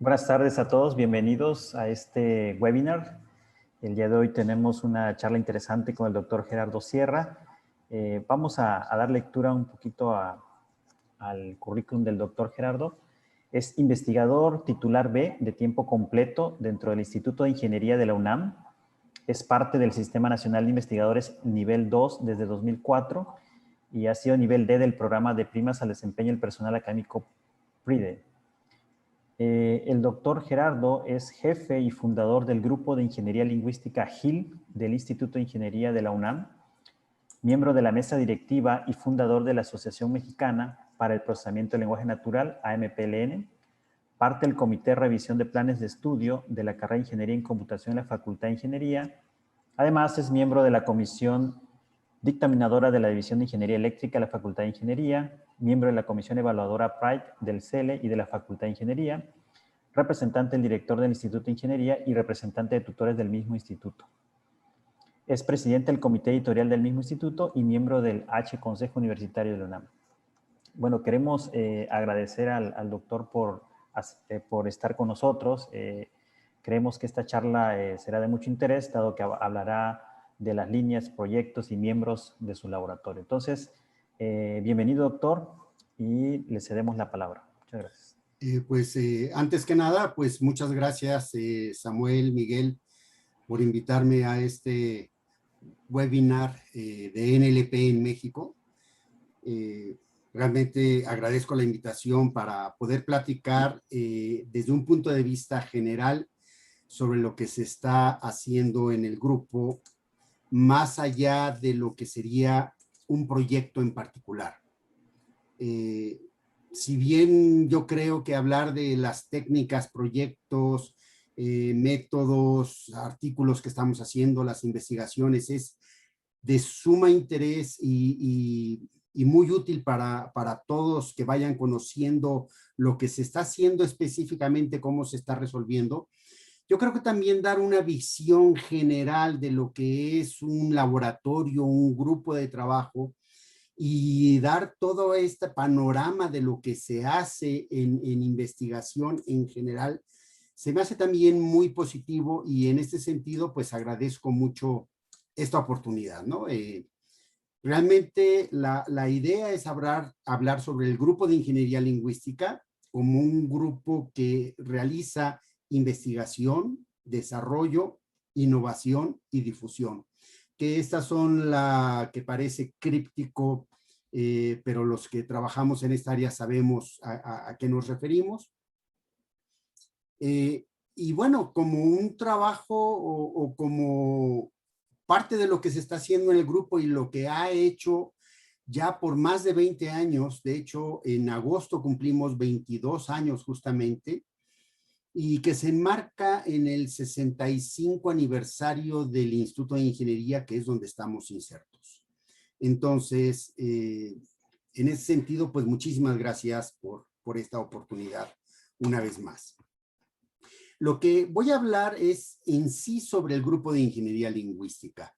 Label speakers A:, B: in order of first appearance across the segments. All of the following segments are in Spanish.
A: Buenas tardes a todos, bienvenidos a este webinar. El día de hoy tenemos una charla interesante con el doctor Gerardo Sierra. Vamos a dar lectura un poquito al currículum del doctor Gerardo. Es investigador titular B de tiempo completo dentro del Instituto de Ingeniería de la UNAM. Es parte del Sistema Nacional de Investigadores nivel 2 desde 2004 y ha sido nivel D del programa de primas al desempeño del personal académico PRIDE. El doctor Gerardo es jefe y fundador del Grupo de Ingeniería Lingüística GIL del Instituto de Ingeniería de la UNAM, miembro de la mesa directiva y fundador de la Asociación Mexicana para el Procesamiento del Lenguaje Natural, AMPLN, parte del Comité de Revisión de Planes de Estudio de la carrera de Ingeniería en Computación en la Facultad de Ingeniería. Además, es miembro de la Comisión Dictaminadora de la División de Ingeniería Eléctrica de la Facultad de Ingeniería, miembro de la Comisión Evaluadora PRIDE del CELE y de la Facultad de Ingeniería, representante del director del Instituto de Ingeniería y representante de tutores del mismo instituto. Es presidente del comité editorial del mismo instituto y miembro del H Consejo Universitario de la UNAM. Bueno, queremos agradecer al doctor por estar con nosotros. Creemos que esta charla será de mucho interés, dado que hablará de las líneas, proyectos y miembros de su laboratorio. Entonces, bienvenido, doctor, y le cedemos la palabra. Muchas gracias.
B: Antes que nada, pues muchas gracias, Samuel, Miguel, por invitarme a este webinar de NLP en México. Realmente agradezco la invitación para poder platicar desde un punto de vista general sobre lo que se está haciendo en el grupo, más allá de lo que sería un proyecto en particular. Si bien yo creo que hablar de las técnicas, proyectos, métodos, artículos que estamos haciendo, las investigaciones, es de suma interés y muy útil para todos que vayan conociendo lo que se está haciendo específicamente, cómo se está resolviendo. Yo creo que también dar una visión general de lo que es un laboratorio, un grupo de trabajo, y dar todo este panorama de lo que se hace en investigación en general, se me hace también muy positivo y en este sentido, pues agradezco mucho esta oportunidad, ¿no? Realmente la idea es hablar sobre el grupo de ingeniería lingüística como un grupo que realiza investigación, desarrollo, innovación y difusión. Que estas son la que parece críptico, pero los que trabajamos en esta área sabemos a qué nos referimos. Y bueno, como un trabajo o como parte de lo que se está haciendo en el grupo y lo que ha hecho ya por más de 20 años, de hecho en agosto cumplimos 22 años justamente, y que se enmarca en el 65 aniversario del Instituto de Ingeniería, que es donde estamos insertos. Entonces, en ese sentido, pues muchísimas gracias por esta oportunidad una vez más. Lo que voy a hablar es en sí sobre el grupo de ingeniería lingüística.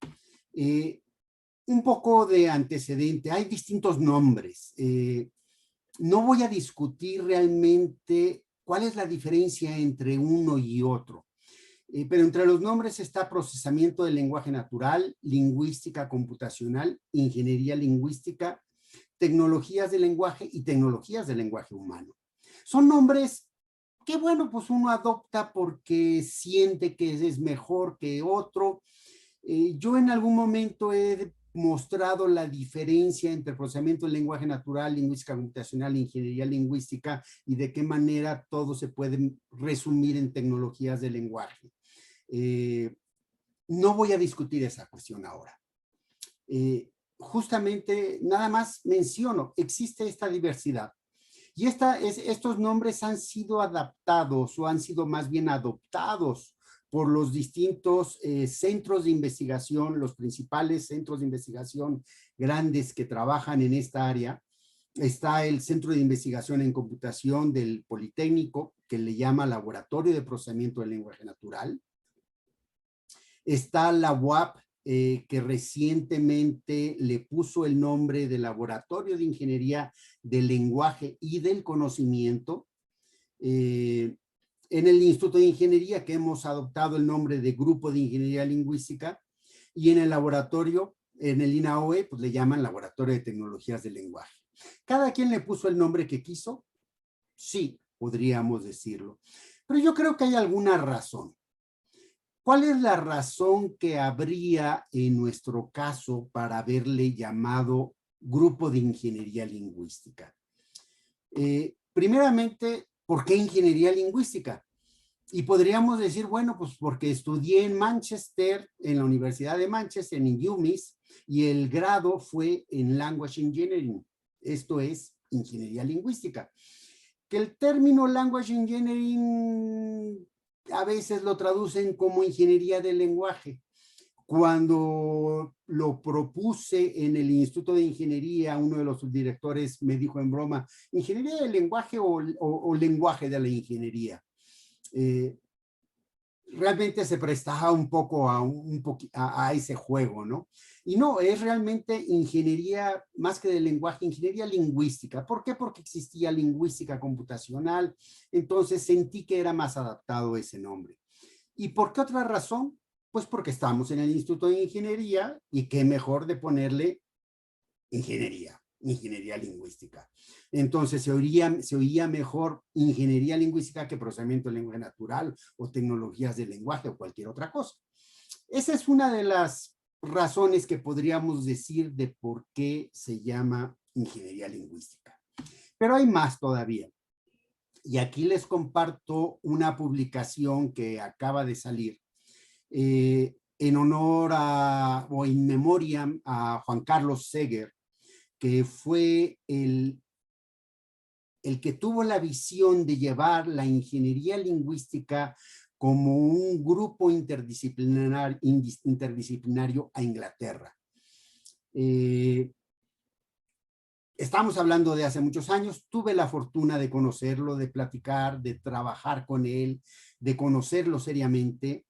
B: Un poco de antecedente, hay distintos nombres. No voy a discutir realmente cuál es la diferencia entre uno y otro, pero entre los nombres está procesamiento del lenguaje natural, lingüística computacional, ingeniería lingüística, tecnologías del lenguaje y tecnologías del lenguaje humano. Son nombres que, bueno, pues uno adopta porque siente que es mejor que otro. Yo en algún momento he mostrado la diferencia entre procesamiento del lenguaje natural, lingüística computacional, ingeniería lingüística y de qué manera todo se puede resumir en tecnologías del lenguaje. No voy a discutir esa cuestión ahora. Justamente nada más menciono, existe esta diversidad. Y estos nombres han sido adaptados o han sido más bien adoptados por los distintos centros de investigación, los principales centros de investigación grandes que trabajan en esta área. Está el Centro de Investigación en Computación del Politécnico, que le llama Laboratorio de Procesamiento del Lenguaje Natural. Está la UAP, que recientemente le puso el nombre de Laboratorio de Ingeniería del Lenguaje y del Conocimiento. en el Instituto de Ingeniería, que hemos adoptado el nombre de Grupo de Ingeniería Lingüística, y en el laboratorio, en el INAOE, pues le llaman Laboratorio de Tecnologías del Lenguaje. Cada quien le puso el nombre que quiso, sí, podríamos decirlo. Pero yo creo que hay alguna razón. ¿Cuál es la razón que habría en nuestro caso para haberle llamado Grupo de Ingeniería Lingüística? Primeramente, ¿por qué Ingeniería Lingüística? Y podríamos decir, bueno, pues porque estudié en Manchester, en la Universidad de Manchester, en UMIS, y el grado fue en Language Engineering. Esto es Ingeniería Lingüística. Que el término Language Engineering a veces lo traducen como Ingeniería del Lenguaje. Cuando lo propuse en el Instituto de Ingeniería, uno de los subdirectores me dijo en broma, ¿Ingeniería del Lenguaje o Lenguaje de la Ingeniería? Realmente se prestaba un poco a ese juego, ¿no? Y no, es realmente ingeniería, más que de lenguaje, ingeniería lingüística. ¿Por qué? Porque existía lingüística computacional, entonces sentí que era más adaptado ese nombre. ¿Y por qué otra razón? Pues porque estamos en el Instituto de Ingeniería y qué mejor de ponerle ingeniería lingüística. Entonces se oía mejor ingeniería lingüística que procesamiento de lenguaje natural o tecnologías del lenguaje o cualquier otra cosa. Esa es una de las razones que podríamos decir de por qué se llama ingeniería lingüística. Pero hay más todavía. Y aquí les comparto una publicación que acaba de salir en honor o in memoriam a Juan Carlos Seger, que fue el que tuvo la visión de llevar la ingeniería lingüística como un grupo interdisciplinario a Inglaterra. Estamos hablando de hace muchos años, tuve la fortuna de conocerlo, de platicar, de trabajar con él, de conocerlo seriamente.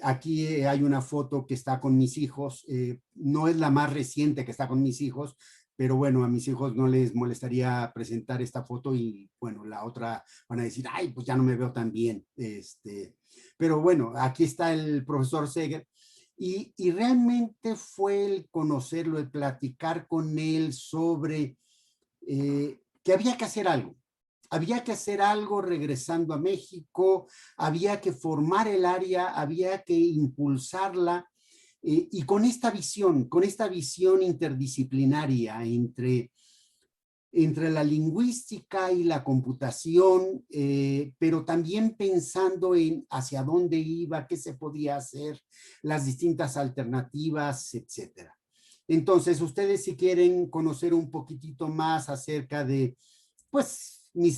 B: Aquí hay una foto que está con mis hijos, no es la más reciente que está con mis hijos, pero bueno, a mis hijos no les molestaría presentar esta foto y bueno, la otra van a decir, ay, pues ya no me veo tan bien. Pero bueno, aquí está el profesor Seger y realmente fue el conocerlo, el platicar con él sobre que había que hacer algo. Había que hacer algo regresando a México, había que formar el área, había que impulsarla y con esta visión interdisciplinaria entre la lingüística y la computación, pero también pensando en hacia dónde iba, qué se podía hacer, las distintas alternativas, etcétera. Entonces, ustedes si quieren conocer un poquitito más acerca de, pues, mi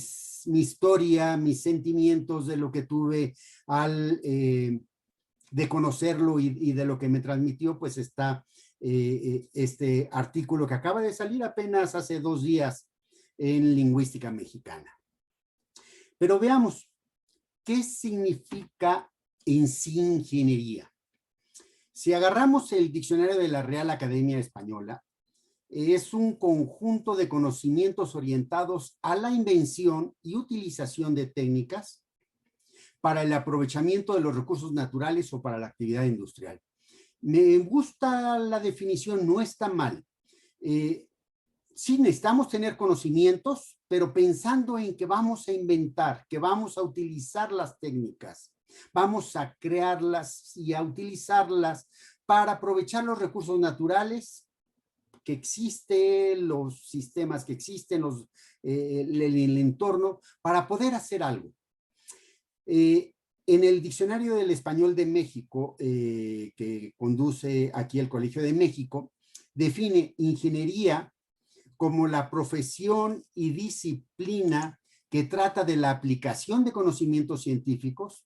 B: historia, mis sentimientos de lo que tuve de conocerlo y de lo que me transmitió, pues está este artículo que acaba de salir apenas hace 2 días en Lingüística Mexicana. Pero veamos, ¿qué significa en sí ingeniería? Si agarramos el diccionario de la Real Academia Española, es un conjunto de conocimientos orientados a la invención y utilización de técnicas para el aprovechamiento de los recursos naturales o para la actividad industrial. Me gusta la definición, no está mal. Sí necesitamos tener conocimientos, pero pensando en que vamos a inventar, que vamos a utilizar las técnicas, vamos a crearlas y a utilizarlas para aprovechar los recursos naturales que existen, los sistemas que existen, el entorno, para poder hacer algo. En el Diccionario del Español de México, que conduce aquí el Colegio de México, define ingeniería como la profesión y disciplina que trata de la aplicación de conocimientos científicos.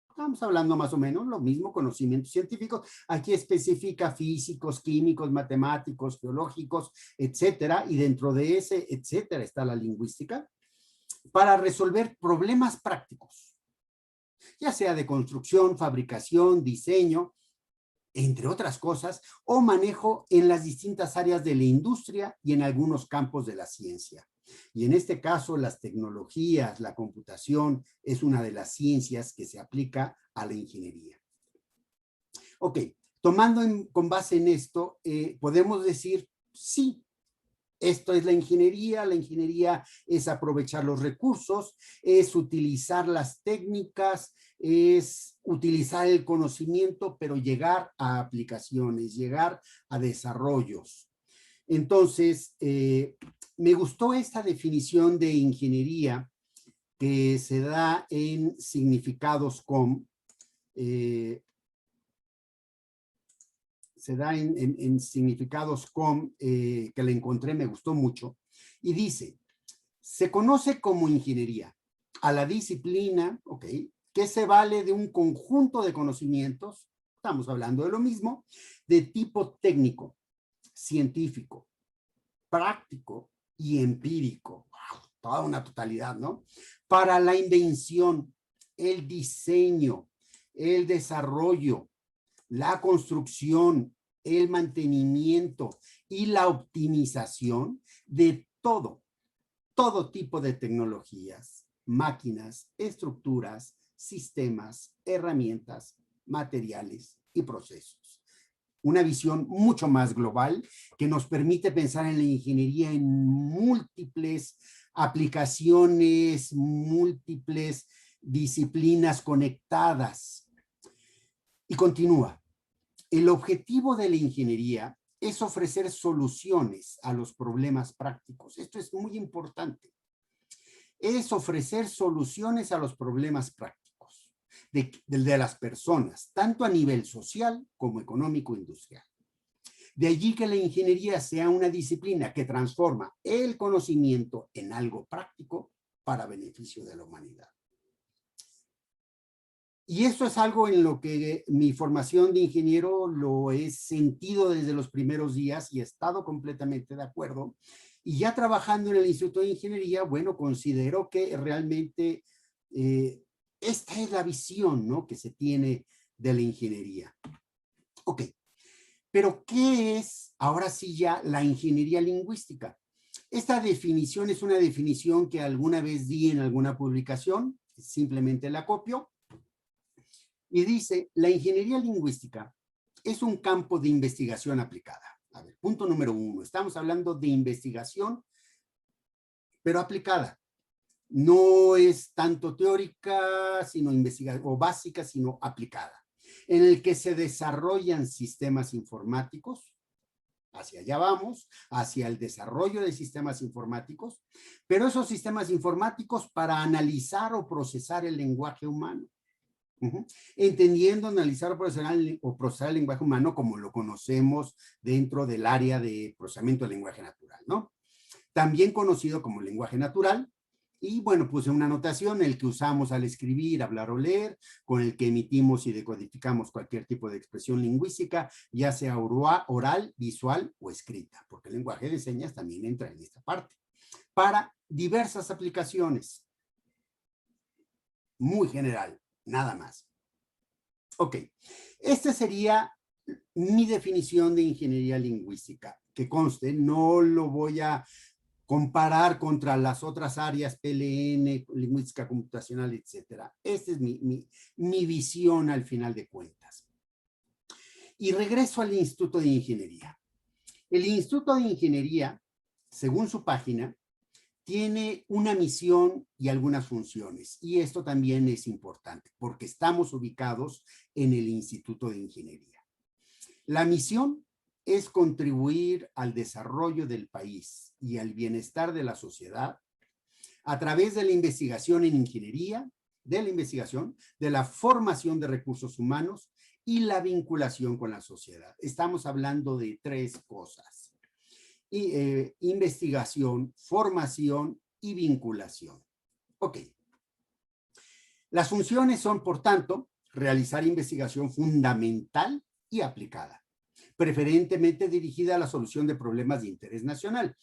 B: Estamos hablando más o menos lo mismo, conocimientos científicos. Aquí especifica físicos, químicos, matemáticos, geológicos, etcétera. Y dentro de ese, etcétera, está la lingüística para resolver problemas prácticos, ya sea de construcción, fabricación, diseño, entre otras cosas, o manejo en las distintas áreas de la industria y en algunos campos de la ciencia. Y en este caso, las tecnologías, la computación, es una de las ciencias que se aplica a la ingeniería. Ok, con base en esto, podemos decir, sí, esto es la ingeniería es aprovechar los recursos, es utilizar las técnicas, es utilizar el conocimiento, pero llegar a aplicaciones, llegar a desarrollos. Entonces, me gustó esta definición de ingeniería que se da en significados.com. Se da en significados.com, que la encontré, me gustó mucho, y dice, se conoce como ingeniería a la disciplina, ok, que se vale de un conjunto de conocimientos, estamos hablando de lo mismo, de tipo técnico, científico, práctico y empírico, toda una totalidad, ¿no? Para la invención, el diseño, el desarrollo, la construcción, el mantenimiento y la optimización de todo tipo de tecnologías, máquinas, estructuras, sistemas, herramientas, materiales y procesos. Una visión mucho más global que nos permite pensar en la ingeniería en múltiples aplicaciones, múltiples disciplinas conectadas. Y continúa. El objetivo de la ingeniería es ofrecer soluciones a los problemas prácticos. Esto es muy importante. Es ofrecer soluciones a los problemas prácticos de las personas, tanto a nivel social como económico e industrial. De allí que la ingeniería sea una disciplina que transforma el conocimiento en algo práctico para beneficio de la humanidad. Y esto es algo en lo que mi formación de ingeniero lo he sentido desde los primeros días y he estado completamente de acuerdo. Y ya trabajando en el Instituto de Ingeniería, bueno, considero que realmente esta es la visión, ¿no?, que se tiene de la ingeniería. Ok, pero ¿qué es ahora sí ya la ingeniería lingüística? Esta definición es una definición que alguna vez di en alguna publicación, simplemente la copio. Y dice, la ingeniería lingüística es un campo de investigación aplicada. A ver, punto número 1. Estamos hablando de investigación, pero aplicada. No es tanto teórica, sino o básica, sino aplicada. En el que se desarrollan sistemas informáticos, hacia allá vamos, hacia el desarrollo de sistemas informáticos, pero esos sistemas informáticos para analizar o procesar el lenguaje humano. Entendiendo, analizar o procesar el lenguaje humano como lo conocemos dentro del área de procesamiento del lenguaje natural, ¿no? También conocido como lenguaje natural. Y bueno, puse una anotación, el que usamos al escribir, hablar o leer, con el que emitimos y decodificamos cualquier tipo de expresión lingüística, ya sea oral, visual o escrita, porque el lenguaje de señas también entra en esta parte. Para diversas aplicaciones. Muy general. Nada más. Ok, esta sería mi definición de ingeniería lingüística. Que conste, no lo voy a comparar contra las otras áreas, PLN, lingüística computacional, etcétera. Esta es mi visión al final de cuentas. Y regreso al Instituto de Ingeniería. El Instituto de Ingeniería, según su página, tiene una misión y algunas funciones. Y esto también es importante porque estamos ubicados en el Instituto de Ingeniería. La misión es contribuir al desarrollo del país y al bienestar de la sociedad a través de la investigación en ingeniería, de la formación de recursos humanos y la vinculación con la sociedad. Estamos hablando de 3 cosas. Investigación, formación y vinculación. Ok. Las funciones son, por tanto, realizar investigación fundamental y aplicada, preferentemente dirigida a la solución de problemas de interés nacional.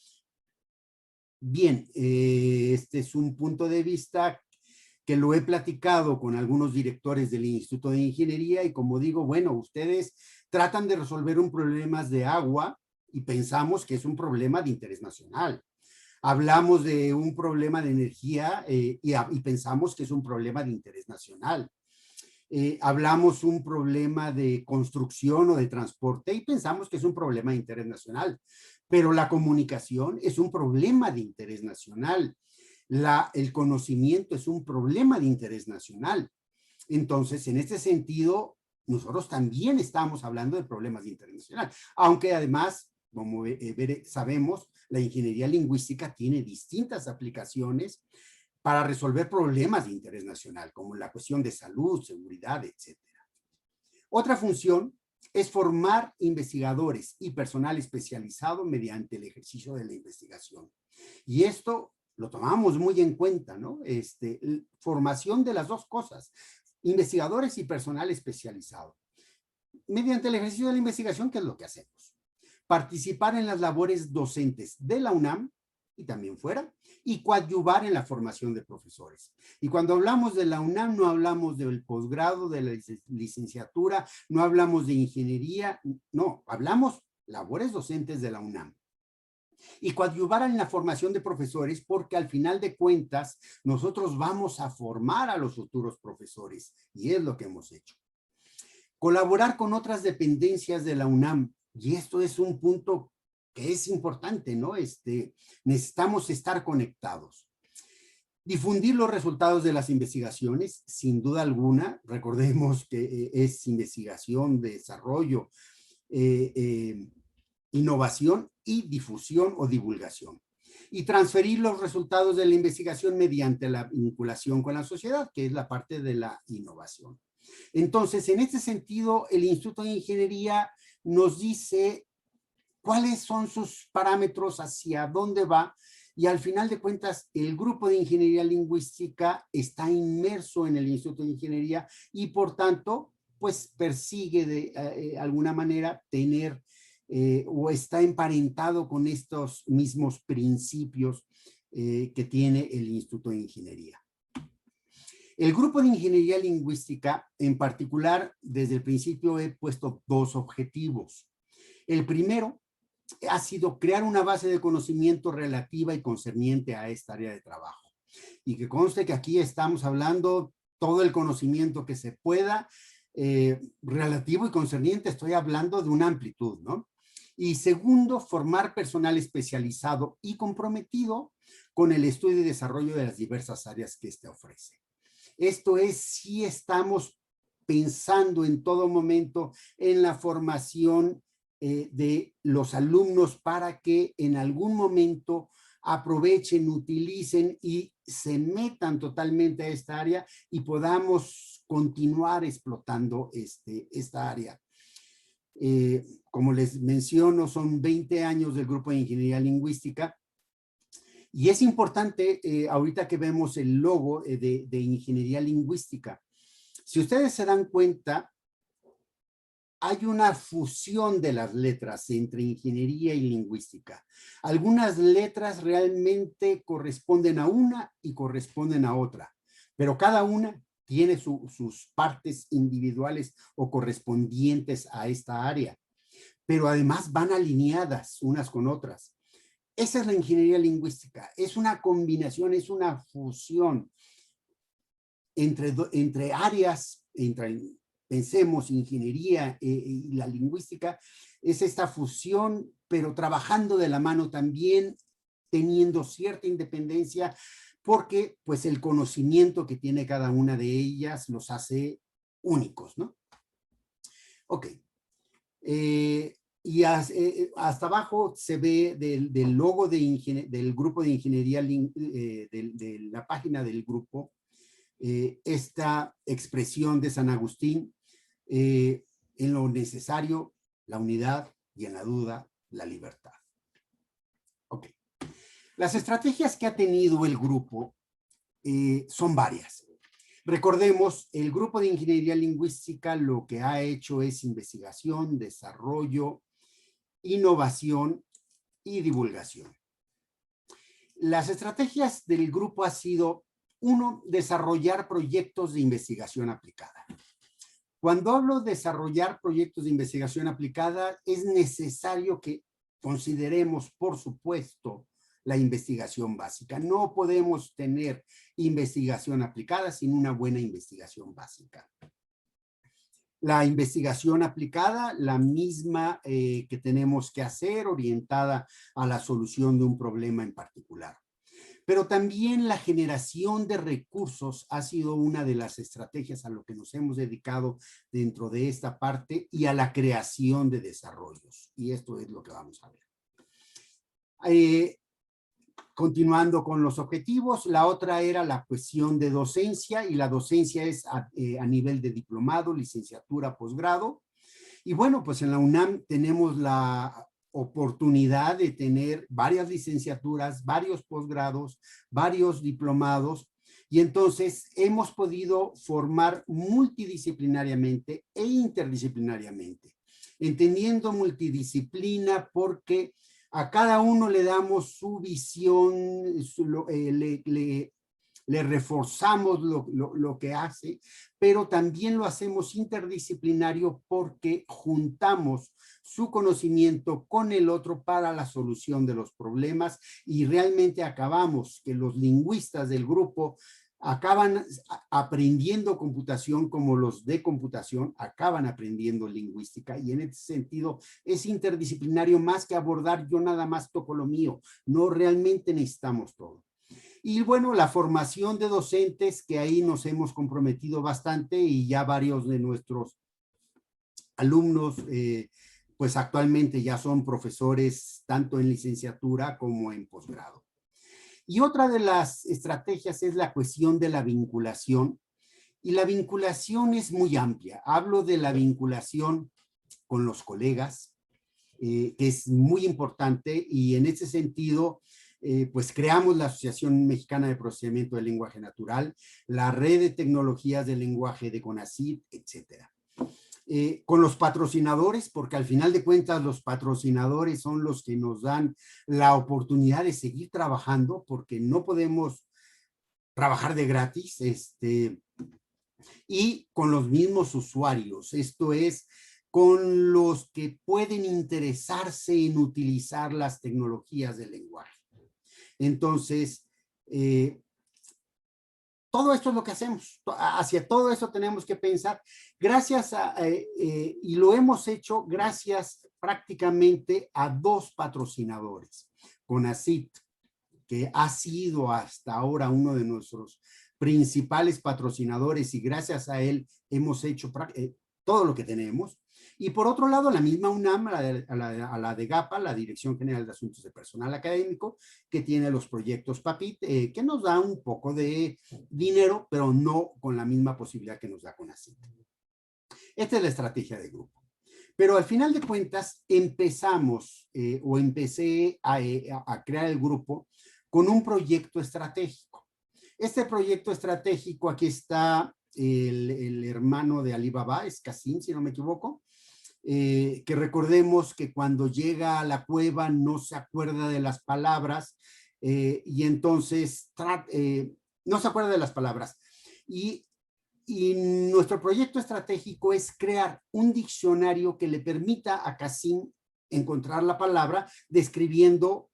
B: Bien, este es un punto de vista que lo he platicado con algunos directores del Instituto de Ingeniería y como digo, bueno, ustedes tratan de resolver un problema de agua y pensamos que es un problema de interés nacional. Hablamos de un problema de energía y pensamos que es un problema de interés nacional. Hablamos un problema de construcción o de transporte y pensamos que es un problema de interés nacional. Pero la comunicación es un problema de interés nacional. El conocimiento es un problema de interés nacional. Entonces, en este sentido, nosotros también estamos hablando de problemas de interés nacional, aunque además, como sabemos, la ingeniería lingüística tiene distintas aplicaciones para resolver problemas de interés nacional, como la cuestión de salud, seguridad, etcétera. Otra función es formar investigadores y personal especializado mediante el ejercicio de la investigación. Y esto lo tomamos muy en cuenta, ¿no? Formación de las dos cosas, investigadores y personal especializado. Mediante el ejercicio de la investigación, ¿qué es lo que hacemos? Participar en las labores docentes de la UNAM y también fuera, y coadyuvar en la formación de profesores. Y cuando hablamos de la UNAM, no hablamos del posgrado, de la licenciatura, no hablamos de ingeniería, no, hablamos labores docentes de la UNAM. Y coadyuvar en la formación de profesores, porque al final de cuentas, nosotros vamos a formar a los futuros profesores, y es lo que hemos hecho. Colaborar con otras dependencias de la UNAM, y esto es un punto que es importante, ¿no? Necesitamos estar conectados. Difundir los resultados de las investigaciones, sin duda alguna, recordemos que es investigación, desarrollo, innovación y difusión o divulgación. Y transferir los resultados de la investigación mediante la vinculación con la sociedad, que es la parte de la innovación. Entonces, en este sentido, el Instituto de Ingeniería nos dice cuáles son sus parámetros, hacia dónde va, y al final de cuentas, el grupo de ingeniería lingüística está inmerso en el Instituto de Ingeniería y, por tanto, pues persigue de alguna manera tener o está emparentado con estos mismos principios que tiene el Instituto de Ingeniería. El grupo de ingeniería lingüística, en particular, desde el principio he puesto dos objetivos. El primero ha sido crear una base de conocimiento relativa y concerniente a esta área de trabajo. Y que conste que aquí estamos hablando todo el conocimiento que se pueda, relativo y concerniente, estoy hablando de una amplitud, ¿no? Y segundo, formar personal especializado y comprometido con el estudio y desarrollo de las diversas áreas que éste ofrece. Esto es, si estamos pensando en todo momento en la formación de los alumnos para que en algún momento aprovechen, utilicen y se metan totalmente a esta área y podamos continuar explotando esta área. Como les menciono, son 20 años del grupo de ingeniería lingüística y es importante, ahorita que vemos el logo de ingeniería lingüística, si ustedes se dan cuenta, hay una fusión de las letras entre ingeniería y lingüística. Algunas letras realmente corresponden a una y corresponden a otra, pero cada una tiene sus partes individuales o correspondientes a esta área, pero además van alineadas unas con otras. Esa es la ingeniería lingüística, es una combinación, es una fusión entre áreas, pensemos, ingeniería y la lingüística, es esta fusión, pero trabajando de la mano también, teniendo cierta independencia, porque pues el conocimiento que tiene cada una de ellas los hace únicos, ¿no? Ok. Y hasta abajo se ve del logo del grupo de ingeniería, de la página del grupo, esta expresión de San Agustín, en lo necesario, la unidad, y en la duda, la libertad. Ok. Las estrategias que ha tenido el grupo son varias. Recordemos, el grupo de ingeniería lingüística lo que ha hecho es investigación, desarrollo, innovación y divulgación. Las estrategias del grupo ha sido, uno, desarrollar proyectos de investigación aplicada. Cuando hablo de desarrollar proyectos de investigación aplicada, es necesario que consideremos, por supuesto, la investigación básica. No podemos tener investigación aplicada sin una buena investigación básica. La investigación aplicada, la misma que tenemos que hacer, orientada a la solución de un problema en particular. Pero también la generación de recursos ha sido una de las estrategias a lo que nos hemos dedicado dentro de esta parte, y a la creación de desarrollos. Y esto es lo que vamos a ver. Continuando con los objetivos, la otra era la cuestión de docencia, y la docencia es a nivel de diplomado, licenciatura, posgrado. Y bueno, pues en la UNAM tenemos la oportunidad de tener varias licenciaturas, varios posgrados, varios diplomados, y entonces hemos podido formar multidisciplinariamente e interdisciplinariamente. Entendiendo multidisciplina porque a cada uno le damos su visión, le reforzamos lo que hace, pero también lo hacemos interdisciplinario porque juntamos su conocimiento con el otro para la solución de los problemas, y realmente acabamos que los lingüistas del grupo acaban aprendiendo computación como los de computación acaban aprendiendo lingüística, y en ese sentido es interdisciplinario más que abordar yo nada más toco lo mío, no, realmente necesitamos todo. Y bueno, la formación de docentes, que ahí nos hemos comprometido bastante, y ya varios de nuestros alumnos pues actualmente ya son profesores tanto en licenciatura como en posgrado. Y otra de las estrategias es la cuestión de la vinculación, y la vinculación es muy amplia. Hablo de la vinculación con los colegas, que es muy importante, y en ese sentido, pues creamos la Asociación Mexicana de Procesamiento del Lenguaje Natural, la Red de Tecnologías del Lenguaje de CONACYT, etcétera. Con los patrocinadores, porque al final de cuentas los patrocinadores son los que nos dan la oportunidad de seguir trabajando, porque no podemos trabajar de gratis, y con los mismos usuarios, esto es, con los que pueden interesarse en utilizar las tecnologías del lenguaje. Entonces, todo esto es lo que hacemos, hacia todo eso tenemos que pensar, gracias a, y lo hemos hecho gracias prácticamente a dos patrocinadores. CONACYT, que ha sido hasta ahora uno de nuestros principales patrocinadores, y gracias a él hemos hecho todo lo que tenemos. Y por otro lado, la misma UNAM, a la de GAPA, la Dirección General de Asuntos de Personal Académico, que tiene los proyectos PAPIT, que nos da un poco de dinero, pero no con la misma posibilidad que nos da CONACYT. Esta es la estrategia de grupo. Pero al final de cuentas, empezamos, o empecé a crear el grupo con un proyecto estratégico. Este proyecto estratégico, aquí está el hermano de Alibaba, es Qasim, si no me equivoco, que recordemos que cuando llega a la cueva no se acuerda de las palabras, y entonces no se acuerda de las palabras. Y nuestro proyecto estratégico es crear un diccionario que le permita a Qasim encontrar la palabra describiendo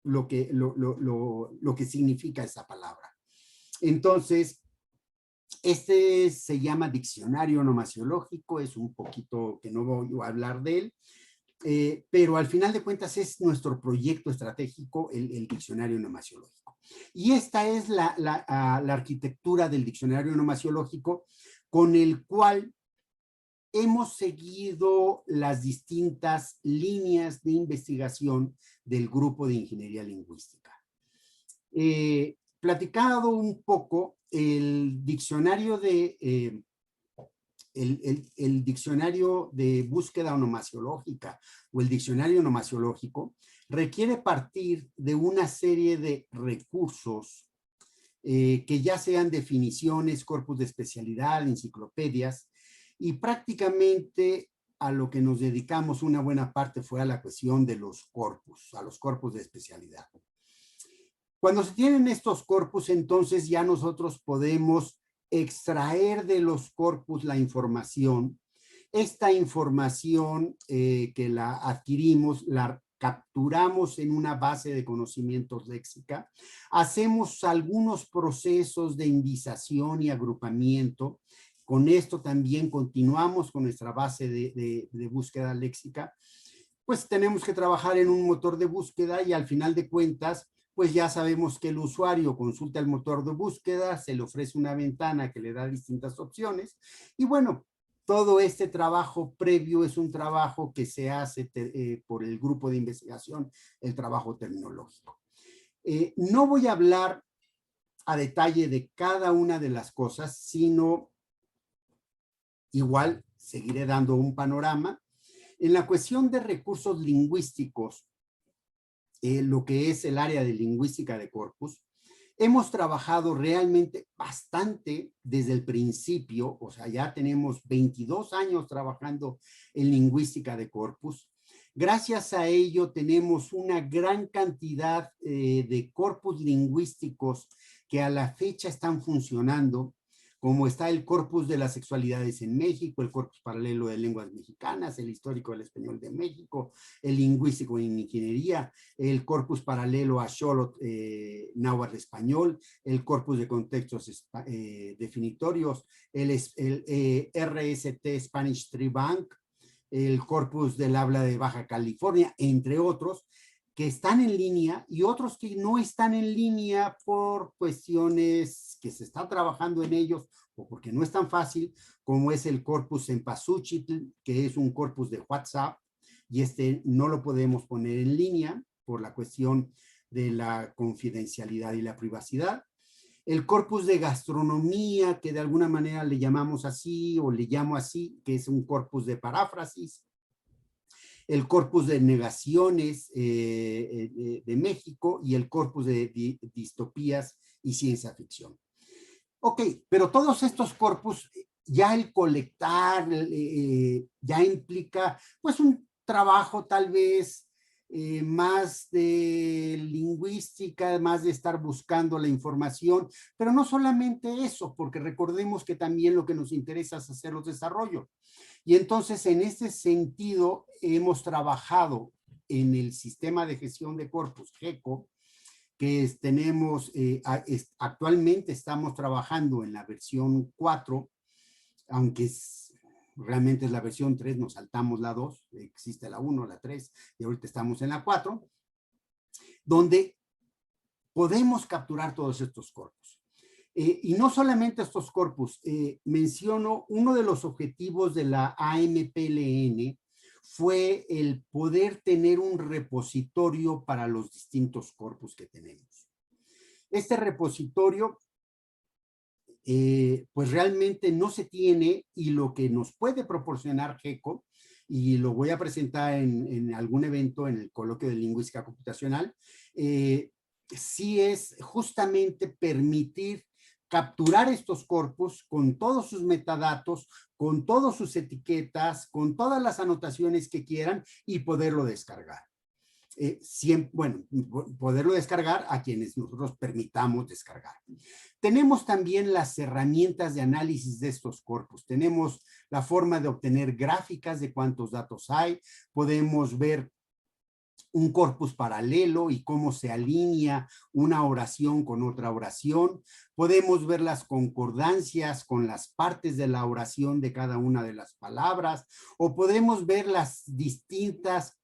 B: lo que significa esa palabra. Entonces, este se llama diccionario onomasiológico, es un poquito que no voy a hablar de él, pero al final de cuentas es nuestro proyecto estratégico, el diccionario onomasiológico. Y esta es la arquitectura del diccionario onomasiológico, con el cual hemos seguido las distintas líneas de investigación del grupo de ingeniería lingüística. Platicado un poco, el diccionario de el diccionario de búsqueda onomasiológica o el diccionario onomasiológico requiere partir de una serie de recursos que ya sean definiciones, corpus de especialidad, enciclopedias, y prácticamente a lo que nos dedicamos una buena parte fue a la cuestión de los corpus, a los corpus de especialidad. Cuando se tienen estos corpus, entonces ya nosotros podemos extraer de los corpus la información. Esta información que la adquirimos, la capturamos en una base de conocimientos léxica, hacemos algunos procesos de indización y agrupamiento. Con esto también continuamos con nuestra base de búsqueda léxica. Pues tenemos que trabajar en un motor de búsqueda y al final de cuentas, pues ya sabemos que el usuario consulta el motor de búsqueda, se le ofrece una ventana que le da distintas opciones y bueno, todo este trabajo previo es un trabajo que se hace por el grupo de investigación, el trabajo terminológico. No voy a hablar a detalle de cada una de las cosas, sino igual seguiré dando un panorama. En la cuestión de recursos lingüísticos, lo que es el área de lingüística de corpus, hemos trabajado realmente bastante desde el principio, o sea, ya tenemos 22 años trabajando en lingüística de corpus. Gracias a ello tenemos una gran cantidad de corpus lingüísticos que a la fecha están funcionando, como está el corpus de las sexualidades en México, el corpus paralelo de lenguas mexicanas, el histórico del español de México, el lingüístico en ingeniería, el corpus paralelo a Xolotl náhuatl español, el corpus de contextos definitorios, el RST Spanish Tree Bank, el corpus del habla de Baja California, entre otros, que están en línea y otros que no están en línea por cuestiones que se está trabajando en ellos o porque no es tan fácil, como es el corpus Cempasúchitl, que es un corpus de WhatsApp y este no lo podemos poner en línea por la cuestión de la confidencialidad y la privacidad. El corpus de gastronomía, que de alguna manera le llamamos así o le llamo así, que es un corpus de paráfrasis. El corpus de negaciones de México y el corpus de distopías y ciencia ficción. Ok, pero todos estos corpus, ya el colectar, ya implica pues un trabajo tal vez más de lingüística, más de estar buscando la información, pero no solamente eso, porque recordemos que también lo que nos interesa es hacer los desarrollos. Y entonces, en este sentido, hemos trabajado en el sistema de gestión de corpus, GECO, que tenemos, actualmente estamos trabajando en la versión 4, aunque realmente es la versión 3, nos saltamos la 2, existe la 1, la 3, y ahorita estamos en la 4, donde podemos capturar todos estos corpus. Y no solamente estos corpus, menciono uno de los objetivos de la AMPLN fue el poder tener un repositorio para los distintos corpus que tenemos. Este repositorio, pues realmente no se tiene y lo que nos puede proporcionar GECO, y lo voy a presentar en algún evento en el coloquio de lingüística computacional, sí es justamente permitir capturar estos corpus con todos sus metadatos, con todas sus etiquetas, con todas las anotaciones que quieran y poderlo descargar. Bueno, poderlo descargar a quienes nosotros permitamos descargar. Tenemos también las herramientas de análisis de estos corpus. Tenemos la forma de obtener gráficas de cuántos datos hay. Podemos ver un corpus paralelo y cómo se alinea una oración con otra oración. Podemos ver las concordancias con las partes de la oración de cada una de las palabras, o podemos ver las distintas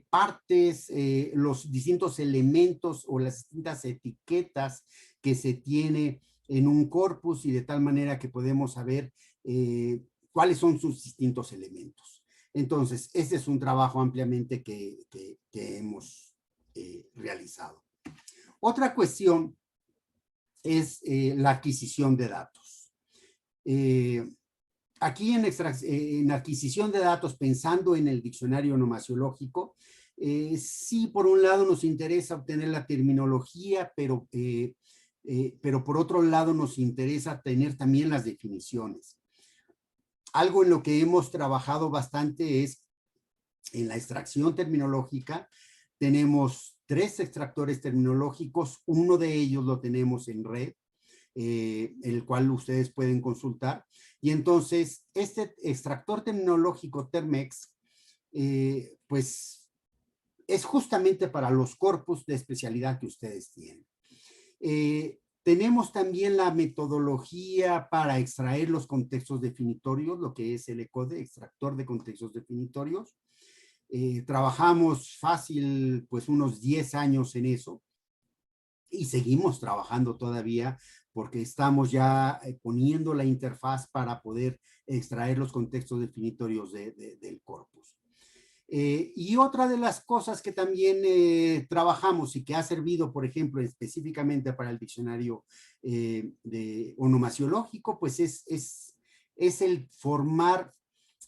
B: partes, los distintos elementos o las distintas etiquetas que se tiene en un corpus y de tal manera que podemos saber cuáles son sus distintos elementos. Entonces, este es un trabajo ampliamente que hemos realizado. Otra cuestión es la adquisición de datos. Aquí en adquisición de datos, pensando en el diccionario onomasiológico, sí, por un lado nos interesa obtener la terminología, pero por otro lado nos interesa tener también las definiciones. Algo en lo que hemos trabajado bastante es en la extracción terminológica. Tenemos 3 extractores terminológicos, uno de ellos lo tenemos en red, el cual ustedes pueden consultar. Y entonces, este extractor terminológico Termex, pues es justamente para los corpus de especialidad que ustedes tienen. Tenemos también la metodología para extraer los contextos definitorios, lo que es el ECODE, extractor de contextos definitorios. Trabajamos fácil, pues unos 10 años en eso y seguimos trabajando todavía porque estamos ya poniendo la interfaz para poder extraer los contextos definitorios del corpus. Y otra de las cosas que también trabajamos y que ha servido, por ejemplo, específicamente para el diccionario onomasiológico, pues es el formar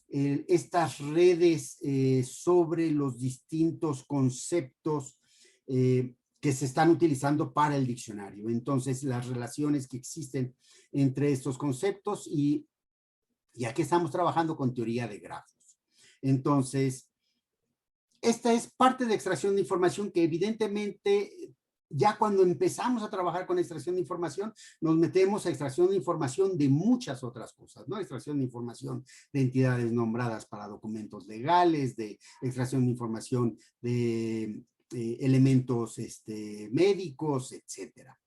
B: estas redes sobre los distintos conceptos que se están utilizando para el diccionario. Entonces, las relaciones que existen entre estos conceptos y aquí estamos trabajando con teoría de grafos. Entonces, esta es parte de extracción de información que evidentemente ya cuando empezamos a trabajar con extracción de información, nos metemos a extracción de información de muchas otras cosas, ¿no? Extracción de información de entidades nombradas para documentos legales, de extracción de información de elementos médicos, etcétera.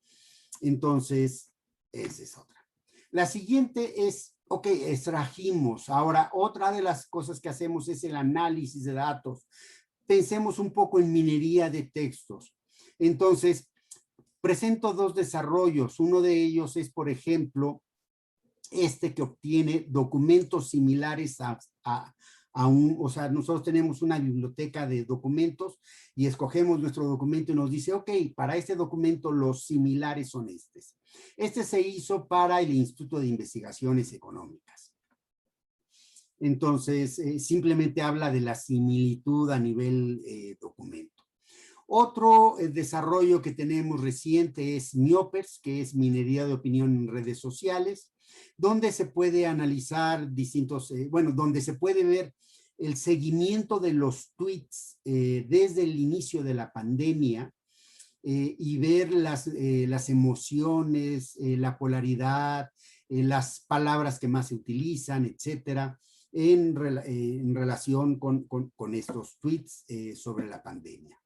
B: Entonces, esa es otra. La siguiente es, ok, extrajimos. Ahora, otra de las cosas que hacemos es el análisis de datos. Pensemos un poco en minería de textos. Entonces, presento dos desarrollos. Uno de ellos es, por ejemplo, que obtiene documentos similares o sea, nosotros tenemos una biblioteca de documentos y escogemos nuestro documento y nos dice, ok, para este documento los similares son estos. Este se hizo para el Instituto de Investigaciones Económicas. Entonces, simplemente habla de la similitud a nivel documento. Otro desarrollo que tenemos reciente es Miopers, que es minería de opinión en redes sociales, donde se puede analizar distintos, donde se puede ver el seguimiento de los tweets desde el inicio de la pandemia y ver las emociones, la polaridad, las palabras que más se utilizan, etcétera, en relación con estos tweets sobre la pandemia.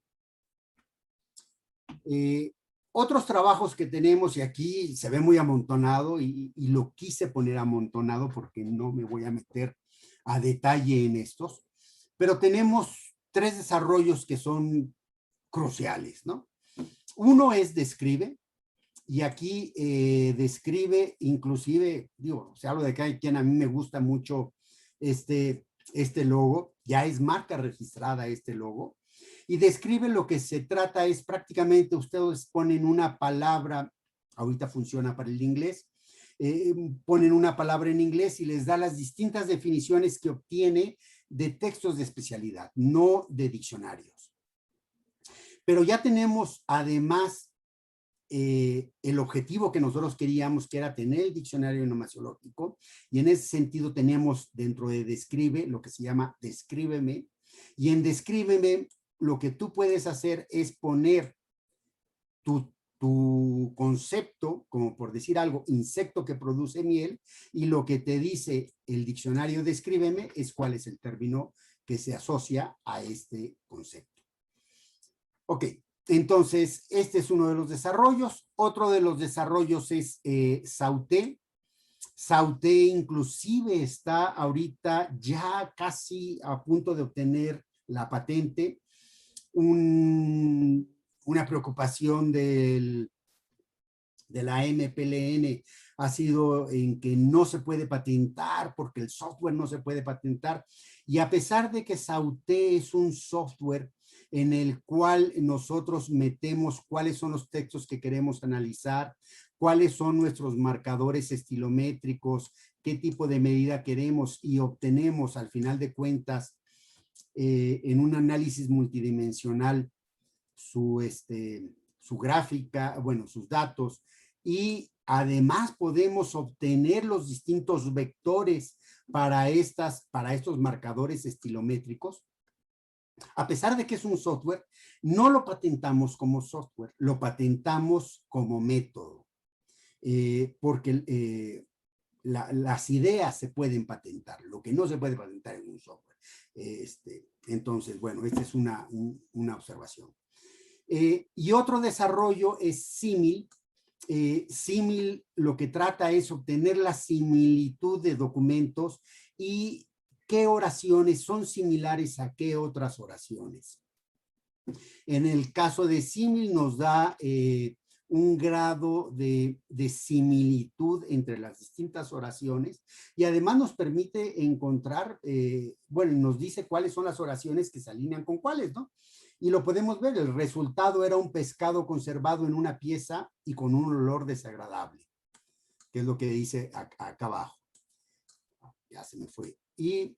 B: Otros trabajos que tenemos, y aquí se ve muy amontonado, y lo quise poner amontonado porque no me voy a meter a detalle en estos, pero tenemos 3 desarrollos que son cruciales, ¿no? Uno es Describe, y aquí Describe, inclusive, digo, se habla de que hay quien a mí me gusta mucho este logo, ya es marca registrada este logo, y Describe lo que se trata es prácticamente ustedes ponen una palabra, ahorita funciona para el inglés, ponen una palabra en inglés y les da las distintas definiciones que obtiene de textos de especialidad, no de diccionarios. Pero ya tenemos además el objetivo que nosotros queríamos, que era tener el diccionario onomasiológico, y en ese sentido teníamos dentro de Describe lo que se llama Descríbeme, y en Descríbeme lo que tú puedes hacer es poner tu concepto, como por decir algo, insecto que produce miel, y lo que te dice el diccionario Descríbeme es cuál es el término que se asocia a este concepto. Ok, entonces este es uno de los desarrollos. Otro de los desarrollos es Sauté. Sauté inclusive está ahorita ya casi a punto de obtener la patente. Una preocupación de la MPLN ha sido en que no se puede patentar porque el software no se puede patentar, y a pesar de que Sauté es un software en el cual nosotros metemos cuáles son los textos que queremos analizar, cuáles son nuestros marcadores estilométricos, qué tipo de medida queremos, y obtenemos al final de cuentas en un análisis multidimensional su gráfica, bueno, sus datos, y además podemos obtener los distintos vectores para estos marcadores estilométricos. A pesar de que es un software, no lo patentamos como software, lo patentamos como método, porque las ideas se pueden patentar, lo que no se puede patentar en un software. Entonces, bueno, esta es una observación. Y otro desarrollo es símil. Símil lo que trata es obtener la similitud de documentos y qué oraciones son similares a qué otras oraciones. En el caso de símil nos da un grado de similitud entre las distintas oraciones y además nos permite encontrar, bueno, nos dice cuáles son las oraciones que se alinean con cuáles, ¿no? Y lo podemos ver, el resultado era un pescado conservado en una pieza y con un olor desagradable, que es lo que dice acá abajo. Ya se me fue. Y